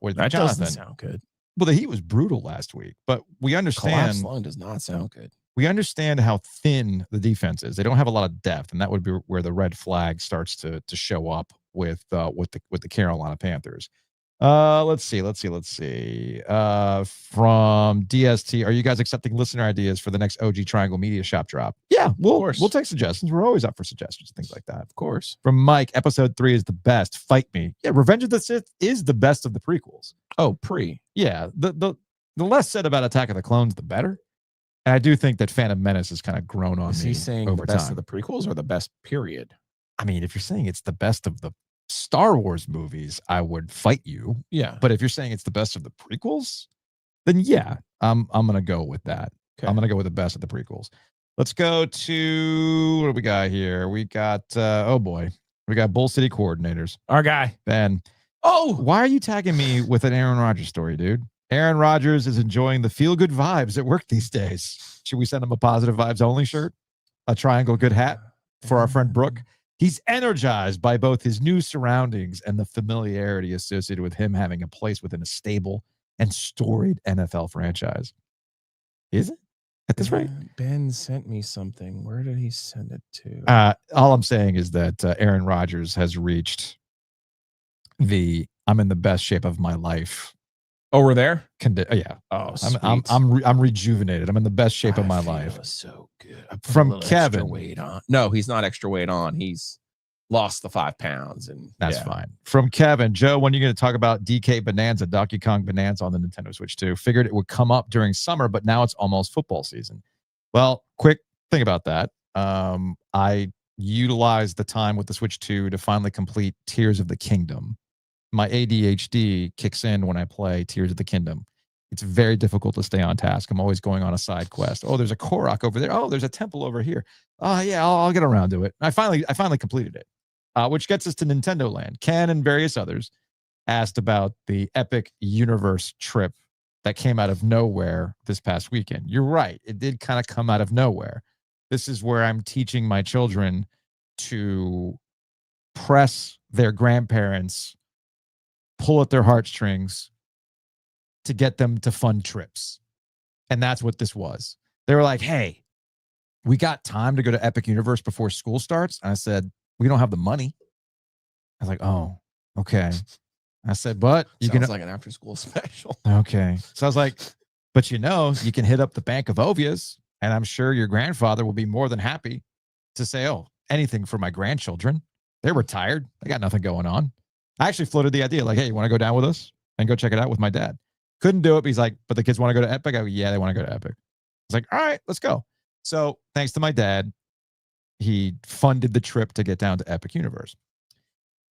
with That Jonathan. doesn't sound good. Well, the heat was brutal last week, but we understand. Collapsed lung does not sound good. We understand how thin the defense is. They don't have a lot of depth, and that would be where the red flag starts to show up with the Carolina Panthers. Let's see. From DST, are you guys accepting listener ideas for the next OG Triangle Media Shop drop? Yeah, we'll take suggestions. We're always up for suggestions, things like that. Of course. From Mike, episode 3 is the best. Fight me. Yeah, Revenge of the Sith is the best of the prequels. Oh, Yeah, the less said about Attack of the Clones, the better. And I do think that Phantom Menace has kind of grown on me. Is he saying over the best time. of the prequels or the best period? I mean, if you're saying it's the best of the Star Wars movies, I would fight you. Yeah. But if you're saying it's the best of the prequels, then yeah, I'm gonna go with that. Okay. I'm gonna go with the best of the prequels. Let's go to what do we got here? We got oh boy, we got Bull City coordinators. Our guy Ben. Oh, Why are you tagging me with an Aaron Rodgers story, dude? Aaron Rodgers is enjoying the feel-good vibes at work these days. Should we send him a positive vibes only shirt? A triangle good hat for our friend Brooke? He's energized by both his new surroundings and the familiarity associated with him having a place within a stable and storied NFL franchise. Is it? At this rate? Ben sent me something. Where did he send it to? All I'm saying is that Aaron Rodgers has reached I'm in the best shape of my life. Oh, we're there? Yeah. Oh, I'm rejuvenated. I'm in the best shape of my life. So good. From Kevin. Weight on. No, he's not extra weight on. He's lost the 5 pounds, and that's fine. From Kevin, Joe, when are you going to talk about DK Bonanza, Donkey Kong Bonanza on the Nintendo Switch 2? Figured it would come up during summer, but now it's almost football season. Well, quick thing about that. I utilized the time with the Switch 2 to finally complete Tears of the Kingdom. My ADHD kicks in when I play Tears of the Kingdom. It's very difficult to stay on task. I'm always going on a side quest. Oh, there's a Korok over there. Oh, there's a temple over here. Oh, yeah, I'll get around to it. I finally completed it, which gets us to Nintendo Land. Ken and various others asked about the Epic Universe trip that came out of nowhere this past weekend. You're right. It did kind of come out of nowhere. This is where I'm teaching my children to press their grandparents, pull at their heartstrings to get them to fund trips. And that's what this was. They were like, hey, we got time to go to Epic Universe before school starts. And I said, we don't have the money. I was like, oh, okay. I said, but you Sounds can like an after school special. Okay. So I was like, but you can hit up the Bank of Ovias, and I'm sure your grandfather will be more than happy to say, oh, anything for my grandchildren. They're retired. They got nothing going on. I actually floated the idea like, hey, you want to go down with us and go check it out with my dad? Couldn't do it. But he's like, but the kids want to go to Epic? I go, yeah, they want to go to Epic. I was like, all right, let's go. So thanks to my dad, he funded the trip to get down to Epic Universe.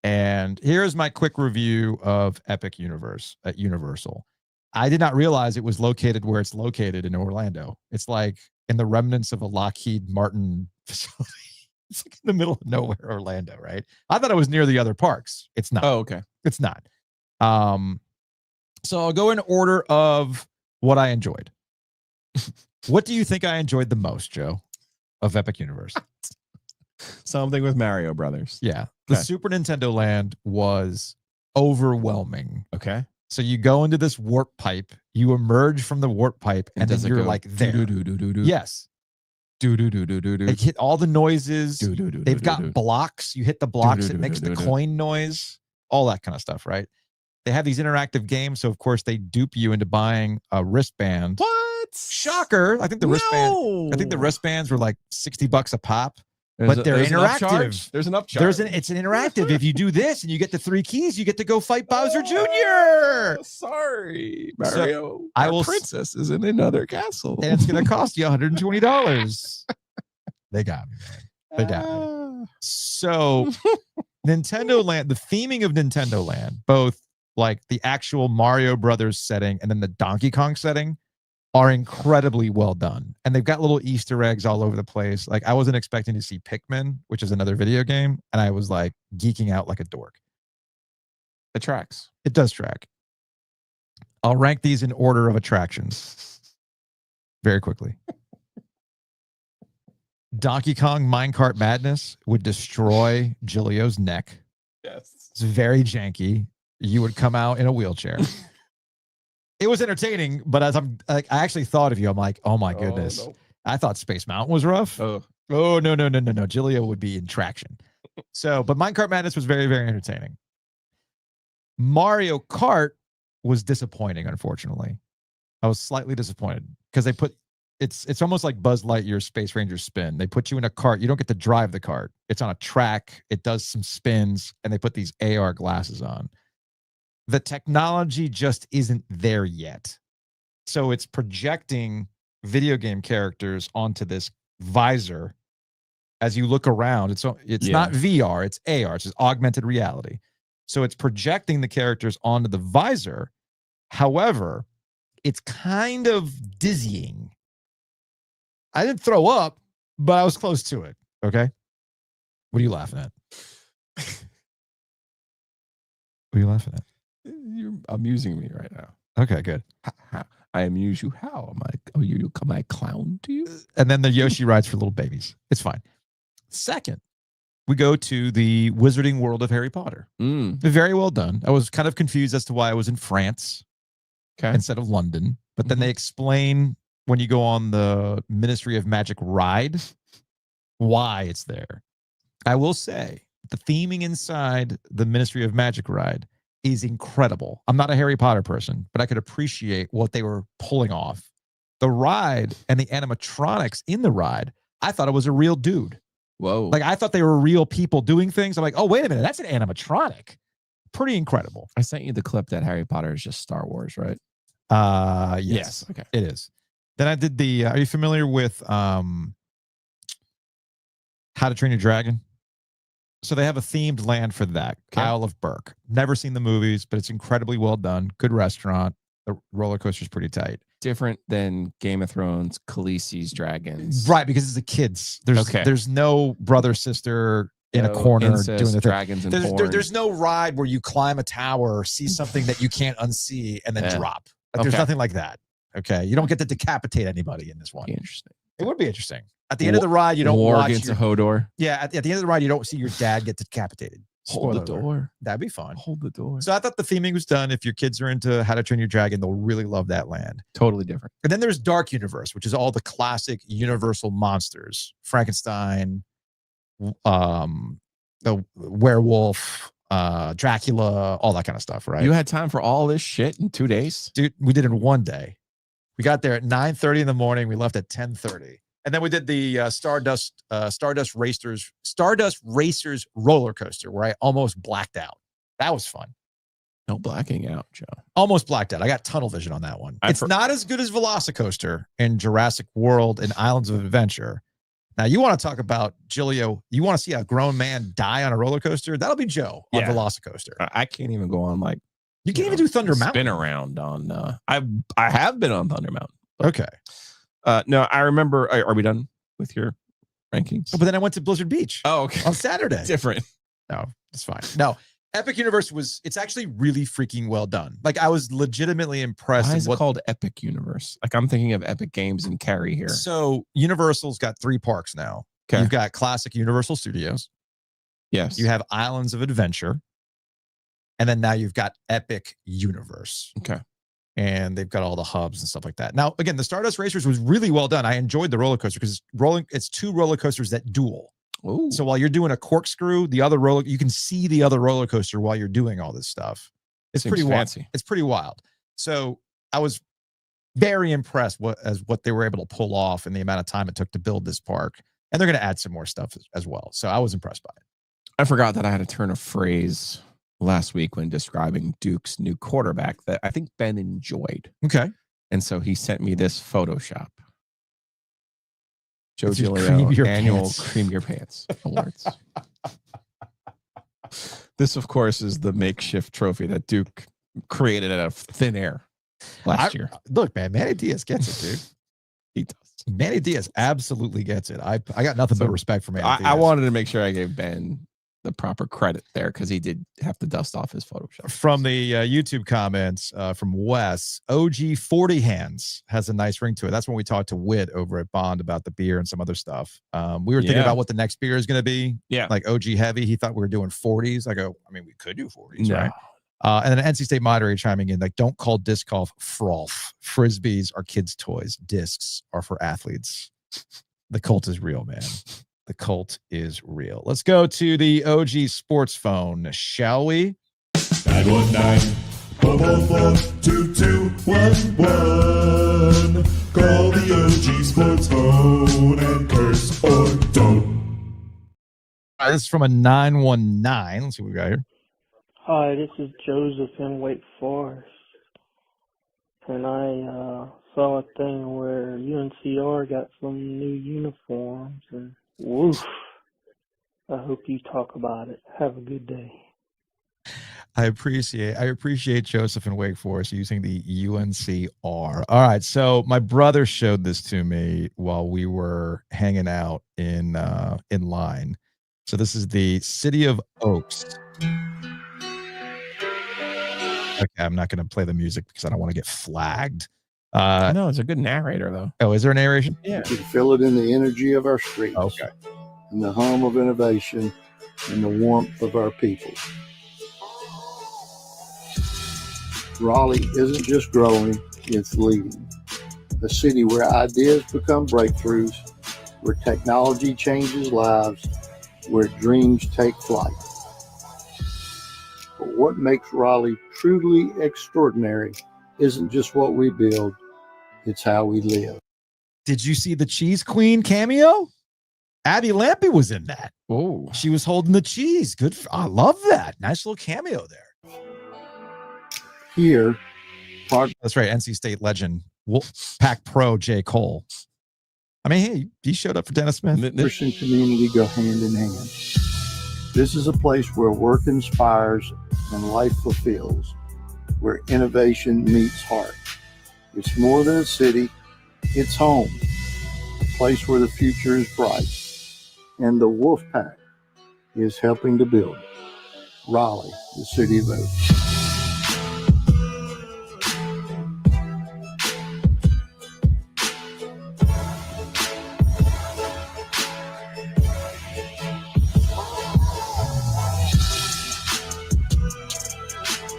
And here's my quick review of Epic Universe at Universal. I did not realize it was located where it's located in Orlando. It's like in the remnants of a Lockheed Martin facility. It's like in the middle of nowhere, Orlando, right? I thought it was near the other parks. It's not. Oh, okay. It's not. So I'll go in order of what I enjoyed. What do you think I enjoyed the most, Joe, of Epic Universe? Something with Mario Brothers. Yeah. The Super Nintendo Land was overwhelming. Okay. So you go into this warp pipe, you emerge from the warp pipe, and then you're like there. Yes. They hit all the noises. They've got blocks. You hit the blocks, it makes the coin noise, all that kind of stuff, right? They have these interactive games, so of course they dupe you into buying a wristband. What? Shocker! I think the wristbands were like $60 a pop. But they're interactive. There's an upcharge. It's an interactive. If you do this and you get the 3 keys, you get to go fight Bowser Jr. Sorry, Mario. So Our princess is in another castle. And it's going to cost you $120. They got me, man. They got me. So Nintendo Land, the theming of Nintendo Land, both like the actual Mario Brothers setting and then the Donkey Kong setting, are incredibly well done. And they've got little Easter eggs all over the place. Like I wasn't expecting to see Pikmin, which is another video game. And I was like geeking out like a dork. It tracks. It does track. I'll rank these in order of attractions very quickly. Donkey Kong Minecart Madness would destroy Gilio's neck. Yes. It's very janky. You would come out in a wheelchair. It was entertaining, but as I actually thought of you, I'm like, oh my goodness. No. I thought Space Mountain was rough. Oh, No. Gilio would be in traction. But Minecart Madness was very, very entertaining. Mario Kart was disappointing, unfortunately. I was slightly disappointed because they put it's almost like Buzz Lightyear's Space Ranger spin. They put you in a cart. You don't get to drive the cart. It's on a track. It does some spins, and they put these AR glasses on. The technology just isn't there yet. So it's projecting video game characters onto this visor as you look around. It's not VR, it's AR, it's just augmented reality. So it's projecting the characters onto the visor. However, it's kind of dizzying. I didn't throw up, but I was close to it. Okay. What are you laughing at? What are you laughing at? you're amusing me right now. Okay, good. I amuse you how? Am I a clown to you? And then the Yoshi rides for little babies. It's fine. Second, we go to the Wizarding World of Harry Potter. Very well done. I was kind of confused as to why I was in France instead of London. But then they explain when you go on the Ministry of Magic ride why it's there. I will say the theming inside the Ministry of Magic ride is incredible. I'm not a Harry Potter person, but I could appreciate what they were pulling off. The ride and the animatronics in the ride, I thought it was a real dude. Whoa. Like, I thought they were real people doing things. I'm like, oh, wait a minute. That's an animatronic. Pretty incredible. I sent you the clip that Harry Potter is just Star Wars, right? Yes. Okay. It is. Then I did the, are you familiar with How to Train Your Dragon? So they have a themed land for that. Isle of Berk. Never seen the movies, but it's incredibly well done. Good restaurant. The roller coaster's pretty tight. Different than Game of Thrones, Khaleesi's dragons. Right, because it's the kids. There's no brother, sister in a corner incest, doing the dragons and porn. there's no ride where you climb a tower, see something that you can't unsee, and then drop. Like, there's nothing like that. Okay, you don't get to decapitate anybody in this one. Interesting. It would be interesting. At the end of the ride, you don't watch against a Hodor. Yeah, at the end of the ride, you don't see your dad get decapitated. Hold the door. That'd be fun. Hold the door. So I thought the theming was done. If your kids are into How to Train Your Dragon, they'll really love that land. Totally different. And then there's Dark Universe, which is all the classic Universal monsters: Frankenstein, the werewolf, Dracula, all that kind of stuff. Right? You had time for all this shit in 2 days, dude. We did it in one day. We got there at 9:30 in the morning. We left at 10:30. And then we did the Stardust Racers roller coaster, where I almost blacked out. That was fun. No blacking out, Joe. Almost blacked out. I got tunnel vision on that one. It's not as good as Velocicoaster in Jurassic World and Islands of Adventure. Now, you want to talk about Gilio? You want to see a grown man die on a roller coaster? That'll be Joe on Velocicoaster. I can't even go on like you can't even do Thunder Mountain. Spin around on. I have been on Thunder Mountain. Okay. No, I remember. Are we done with your rankings? Oh, but then I went to Blizzard Beach. Oh, okay. On Saturday. Different. No, it's fine. No, Epic Universe it's actually really freaking well done. Like, I was legitimately impressed. Why is it called Epic Universe? Like, I'm thinking of Epic Games and Cary here. So Universal's got 3 parks now. Okay. You've got classic Universal Studios. Yes. You have Islands of Adventure. And then now you've got Epic Universe. Okay. And they've got all the hubs and stuff like that. Now, again, the Stardust Racers was really well done. I enjoyed the roller coaster because it's 2 roller coasters that duel. Ooh. So while you're doing a corkscrew, you can see the other roller coaster while you're doing all this stuff. It's pretty fancy. Wild. It's pretty wild. So I was very impressed what they were able to pull off in the amount of time it took to build this park. And they're going to add some more stuff as well. So I was impressed by it. I forgot that I had to turn a phrase last week when describing Duke's new quarterback that I think Ben enjoyed. Okay. And so he sent me this Photoshop. Joe It's your Giglio Cream Your annual Pants. Cream Your Pants Awards. This, of course, is the makeshift trophy that Duke created out of thin air last year. Look, man, Manny Diaz gets it, dude. He does. Manny Diaz absolutely gets it. I got nothing but respect for Manny Diaz. I wanted to make sure I gave Ben the proper credit there because he did have to dust off his Photoshop. From the YouTube comments from Wes, OG 40 Hands has a nice ring to it. That's when we talked to Whit over at Bond about the beer and some other stuff. We were thinking about what the next beer is going to be. Yeah. Like OG Heavy. He thought we were doing 40s. I go, I mean, we could do 40s, No. right? And then NC State moderator chiming in, like, don't call disc golf froth. Frisbees are kids' toys. Discs are for athletes. The cult is real, man. The cult is real. Let's go to the OG sports phone, shall we? 919-444-2211. Call the OG sports phone and curse or don't. All right, this is from a 919. Let's see what we got here. Hi, this is Joseph in Wake Forest. And I saw a thing where UNCR got some new uniforms, and woof. I hope you talk about it. Have a good day. I appreciate Joseph in Wake Forest using the UNCR. All right, so my brother showed this to me while we were hanging out in line. So this is the City of Oaks. Okay, I'm not going to play the music because I don't want to get flagged. No, it's a good narrator, though. Oh, is there a narration? Yeah. You can feel it in the energy of our streets. Okay. In the hum of innovation and the warmth of our people. Raleigh isn't just growing, it's leading. A city where ideas become breakthroughs, where technology changes lives, where dreams take flight. But what makes Raleigh truly extraordinary isn't just what we build, it's how we live. Did you see the Cheese Queen cameo? Abby Lampy was in that. Oh, she was holding the cheese. Good. I love that. Nice little cameo there. Here, that's right. NC State legend, Wolfpack Pro J. Cole. I mean, hey, he showed up for Dennis Smith. Christian community go hand in hand. This is a place where work inspires and life fulfills, where innovation meets heart. It's more than a city, it's home, a place where the future is bright. And the Wolfpack is helping to build Raleigh, the city of Oaks.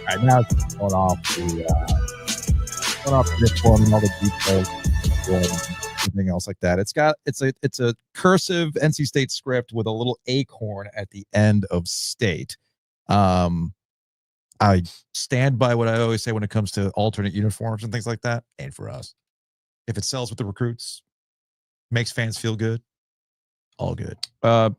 All right, now it's going off the form and all the details and everything else like that. It's a cursive NC State script with a little acorn at the end of state. I stand by what I always say when it comes to alternate uniforms and things like that. Ain't for us. If it sells with the recruits, makes fans feel good, all good.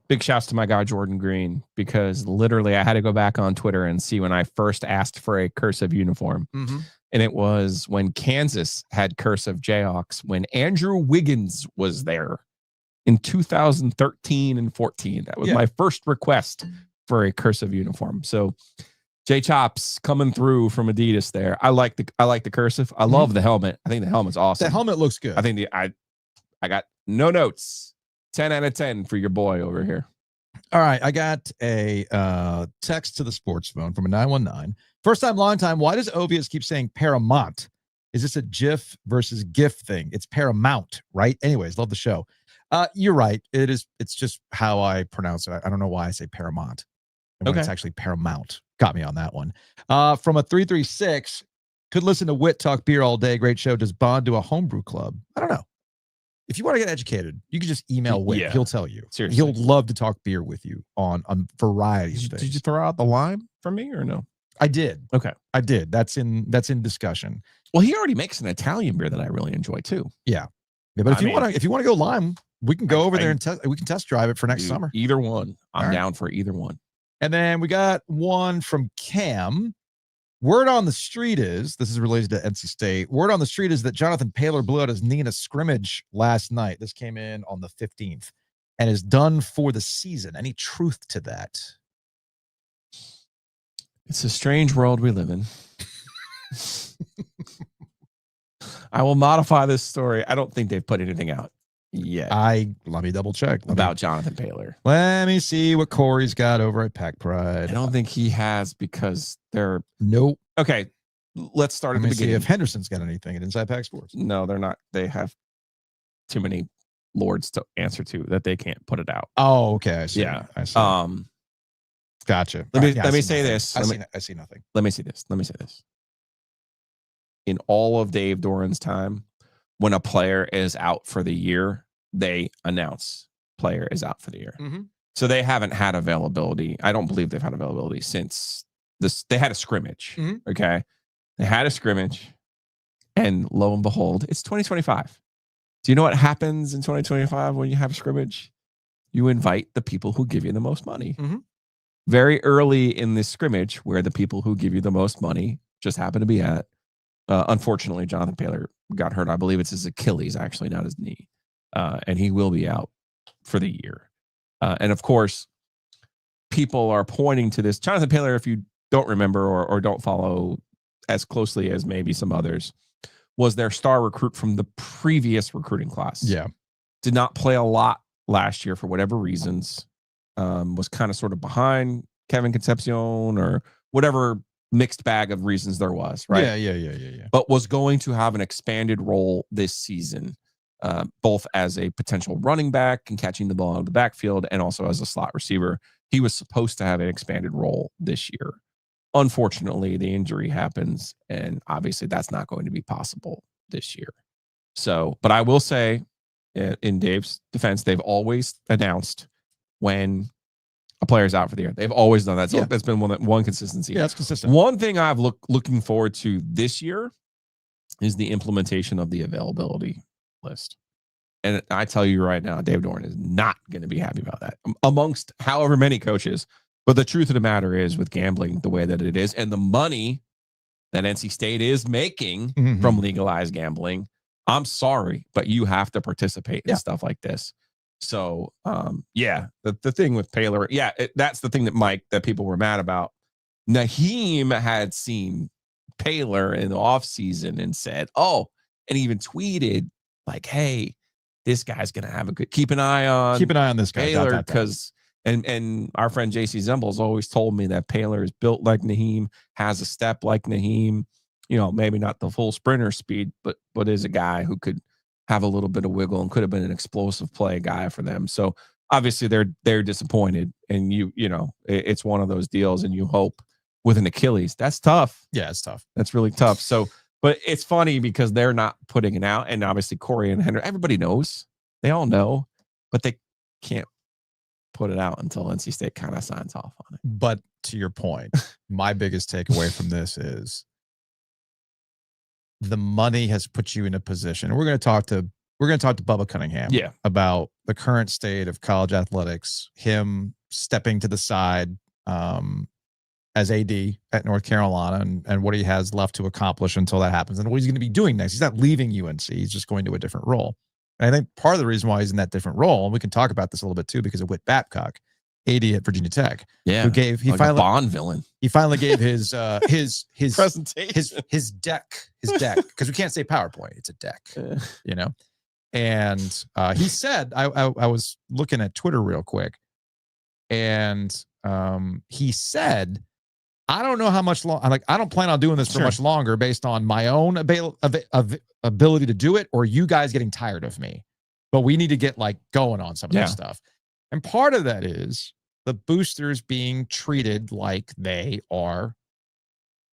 Big shouts to my guy Jordan Green, because literally I had to go back on Twitter and see when I first asked for a cursive uniform. Mm-hmm. And it was when Kansas had cursive Jayhawks, when Andrew Wiggins was there in 2013 and 14. That was my first request for a cursive uniform. So J Chops coming through from Adidas there. I like the cursive. I love the helmet. I think the helmet's awesome. The helmet looks good. I think I got no notes. 10 out of 10 for your boy over here. All right. I got a text to the sports phone from a 919. First time, long time. Why does Ovius keep saying Paramount? Is this a GIF versus GIF thing? It's Paramount, right? Anyways, love the show. You're right. It is. It's just how I pronounce it. I don't know why I say Paramount. And when it's actually Paramount. Got me on that one. From a 336, could listen to Wit talk beer all day. Great show. Does Bond do a homebrew club? I don't know. If you want to get educated, you can just email Wit. Yeah. He'll tell you. Seriously. He'll love to talk beer with you on varieties of things. Did you throw out the lime for me or no? I did. Okay. I did. That's in discussion. Well, he already makes an Italian beer that I really enjoy too. Yeah. But if you want to go lime, we can go over there and we can test drive it for next summer. Either one. I'm All right. down for either one. And then we got one from Cam. Word on the street is, this is related to NC State. Word on the street is that Jonathan Paler blew out his knee in a scrimmage last night. This came in on the 15th and is done for the season. Any truth to that? It's a strange world we live in. I will modify this story. I don't think they've put anything out yet. Let me double check about Jonathan Paylor. Let me see what Corey's got over at Pack Pride. I don't think he has because they're nope. Okay, let's start at the beginning. See if Henderson's got anything at Inside Pack Sports. No, they're not. They have too many lords to answer to that they can't put it out. Oh, okay. I see. Yeah. I see. Gotcha. Let me say this. I see nothing. Let me say this. In all of Dave Doran's time, when a player is out for the year, they announce player is out for the year. Mm-hmm. So they haven't had availability. I don't believe they've had availability since this. They had a scrimmage. Mm-hmm. Okay. They had a scrimmage, and lo and behold, it's 2025. Do you know what happens in 2025 when you have a scrimmage? You invite the people who give you the most money. Mm-hmm. Very early in this scrimmage, where the people who give you the most money just happen to be at. Unfortunately, Jonathan Paylor got hurt. I believe it's his Achilles, actually, not his knee. And he will be out for the year. And of course, people are pointing to this. Jonathan Paylor, if you don't remember or don't follow as closely as maybe some others, was their star recruit from the previous recruiting class. Yeah. Did not play a lot last year for whatever reasons. Was kind of sort of behind Kevin Concepcion or whatever mixed bag of reasons there was, right? Yeah. But was going to have an expanded role this season, both as a potential running back and catching the ball out of the backfield and also as a slot receiver. He was supposed to have an expanded role this year. Unfortunately, the injury happens, and obviously that's not going to be possible this year. So, but I will say, in Dave's defense, they've always announced when a player's out for the year. They've always done that. So that's been one consistency. Yeah, it's consistent. One thing I've looking forward to this year is the implementation of the availability list. And I tell you right now, Dave Doran is not going to be happy about that amongst however many coaches. But the truth of the matter is, with gambling the way that it is and the money that NC State is making from legalized gambling, I'm sorry, but you have to participate in stuff like this. So, the thing with Paylor, that's the thing that people were mad about. Naheem had seen Paylor in the offseason and said, and even tweeted like, hey, this guy's going to have keep an eye on this guy. Paylor, because and our friend JC Zemble's always told me that Paylor is built like Naheem, has a step like Naheem, maybe not the full sprinter speed, but is a guy who could have a little bit of wiggle and could have been an explosive play guy for them. So obviously they're disappointed, and it's one of those deals, and you hope with an Achilles. That's tough. Yeah, it's tough. That's really tough. So, but it's funny because they're not putting it out, and obviously Corey and Henry, everybody knows, they all know, but they can't put it out until NC State kind of signs off on it. But to your point, my biggest takeaway from this is the money has put you in a position. We're going to talk to Bubba Cunningham about the current state of college athletics, him stepping to the side as AD at North Carolina and what he has left to accomplish until that happens and what he's going to be doing next. He's not leaving UNC. He's just going to a different role. And I think part of the reason why he's in that different role, and we can talk about this a little bit too, because of Whit Babcock, AD at Virginia Tech, who gave a Bond villain. He finally gave his presentation, his deck, because we can't say PowerPoint, it's a deck, And he said, I was looking at Twitter real quick, and he said, I don't know how much long. I don't plan on doing this for much longer, based on my own ability to do it, or you guys getting tired of me. But we need to get going on some of this stuff. And part of that is the boosters being treated like they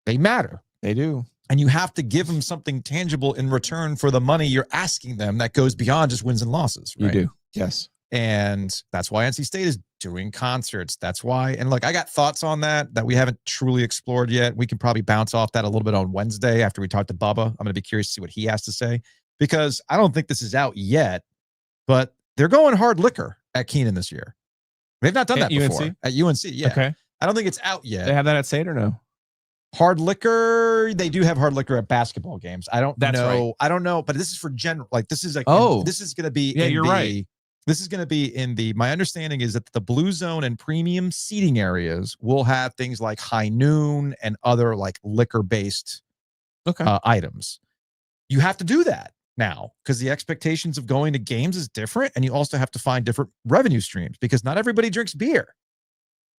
matter. They do. And you have to give them something tangible in return for the money you're asking them that goes beyond just wins and losses. Right? You do. Yes. And that's why NC State is doing concerts. That's why. And look, I got thoughts on that we haven't truly explored yet. We can probably bounce off that a little bit on Wednesday after we talk to Bubba. I'm going to be curious to see what he has to say, because I don't think this is out yet, but they're going hard liquor at Keenan this year. They've not done that before. At UNC. Yeah. Okay. I don't think it's out yet. They have that at State or no? Hard liquor. They do have hard liquor at basketball games. I don't know. Right. I don't know, but this is for general. This is this is going to be. Yeah, you're right. This is going to be in my understanding is that the blue zone and premium seating areas will have things like high noon and other liquor based items. You have to do that. now because the expectations of going to games is different, and you also have to find different revenue streams because not everybody drinks beer.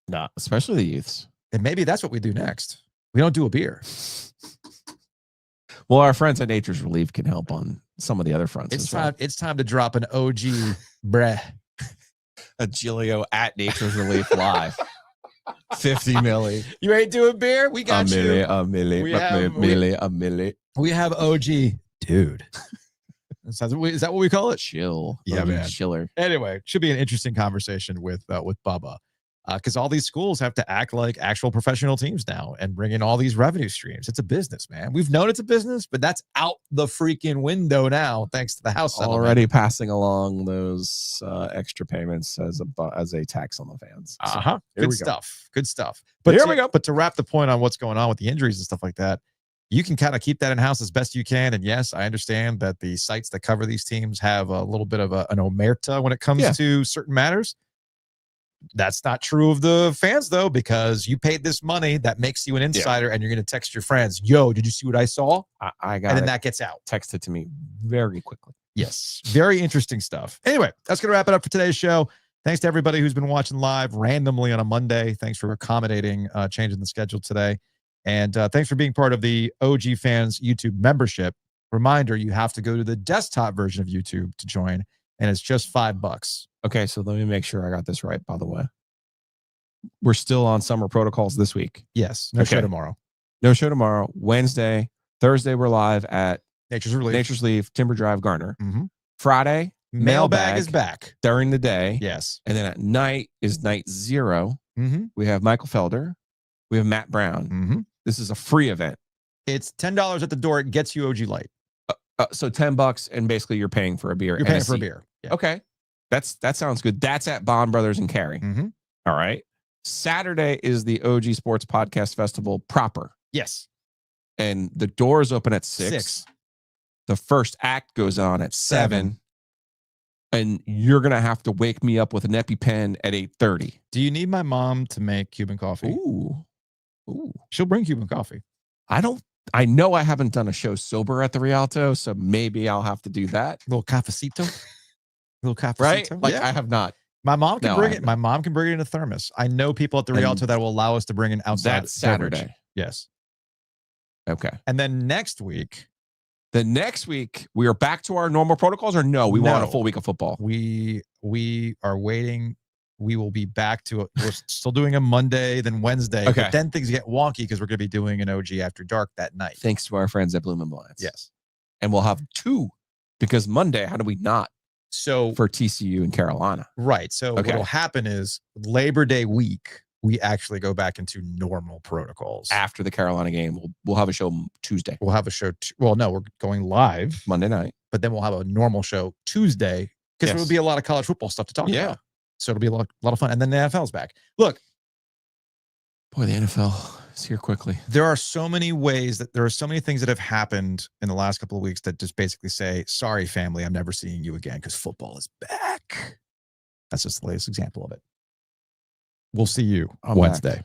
No, especially the youths. And maybe that's what we do next. We don't do a beer. Well, our friends at Nature's Relief can help on some of the other fronts. It's time to drop an OG breh. A Gilio at Nature's Relief live. 50 milli. You ain't doing beer? We got you. A milli. We have OG, dude. Is that what we call it? Chill. Yeah, man. Chiller. Anyway, should be an interesting conversation with Bubba. Because all these schools have to act like actual professional teams now and bring in all these revenue streams. It's a business, man. We've known it's a business, but that's out the freaking window now, thanks to the House settlement. Already passing along those extra payments as a tax on the fans. So, Good stuff. But here we go. But to wrap the point on what's going on with the injuries and stuff like that, you can kind of keep that in house as best you can. And yes, I understand that the sites that cover these teams have a little bit of an omerta when it comes to certain matters. That's not true of the fans, though, because you paid this money that makes you an insider, and you're going to text your friends, "Yo, did you see what I saw?" I got and then that gets out. Texted to me very quickly. Yes, very interesting stuff. Anyway, that's going to wrap it up for today's show. Thanks to everybody who's been watching live randomly on a Monday. Thanks for accommodating changing the schedule today, and thanks for being part of the OG Fans YouTube membership. Reminder: you have to go to the desktop version of YouTube to join, and it's just $5. Okay, so let me make sure I got this right, by the way. We're still on summer protocols this week. Yes. No show tomorrow. No show tomorrow. Wednesday, Thursday, we're live at Nature's Relief, Timber Drive, Garner. Mm-hmm. Friday, Mailbag is back. During the day. Yes. And then at night is night 0. Mm-hmm. We have Michael Felder. We have Matt Brown. Mm-hmm. This is a free event. It's $10 at the door. It gets you OG Light. So $10, and basically you're paying for a beer. You're paying for a beer. Yeah. Okay. That sounds good. That's at Bond Brothers and Cary. Mm-hmm. All right. Saturday is the OG Sports Podcast Festival proper. Yes. And the doors open at 6. The first act goes on at 7. And you're going to have to wake me up with an EpiPen at 8:30. Do you need my mom to make Cuban coffee? Ooh. She'll bring Cuban coffee. I know I haven't done a show sober at the Rialto, so maybe I'll have to do that. Little cafecito. Right? Like I have not. My mom can bring it. My mom can bring it in a thermos. I know people at the Rialto that will allow us to bring an outside. That's Saturday. Beverage. Yes. Okay. And then next week. We are back to our normal protocols, or no? We want a full week of football. We are waiting. We will be back to we're still doing a Monday, then Wednesday. Okay. But then things get wonky because we're going to be doing an OG After Dark that night. Thanks to our friends at Bloom and Blinds. Yes. And we'll have 2 because Monday, how do we not? So for TCU and Carolina. Right. So what will happen is Labor Day week, we actually go back into normal protocols. After the Carolina game, we'll have a show Tuesday. We'll have a show. Well, no, we're going live Monday night, but then we'll have a normal show Tuesday because there will be a lot of college football stuff to talk about. So it'll be a lot of fun. And then the NFL's back. Look, boy, the NFL is here quickly. There are so many ways there are so many things that have happened in the last couple of weeks that just basically say, sorry, family, I'm never seeing you again because football is back. That's just the latest example of it. We'll see you Wednesday.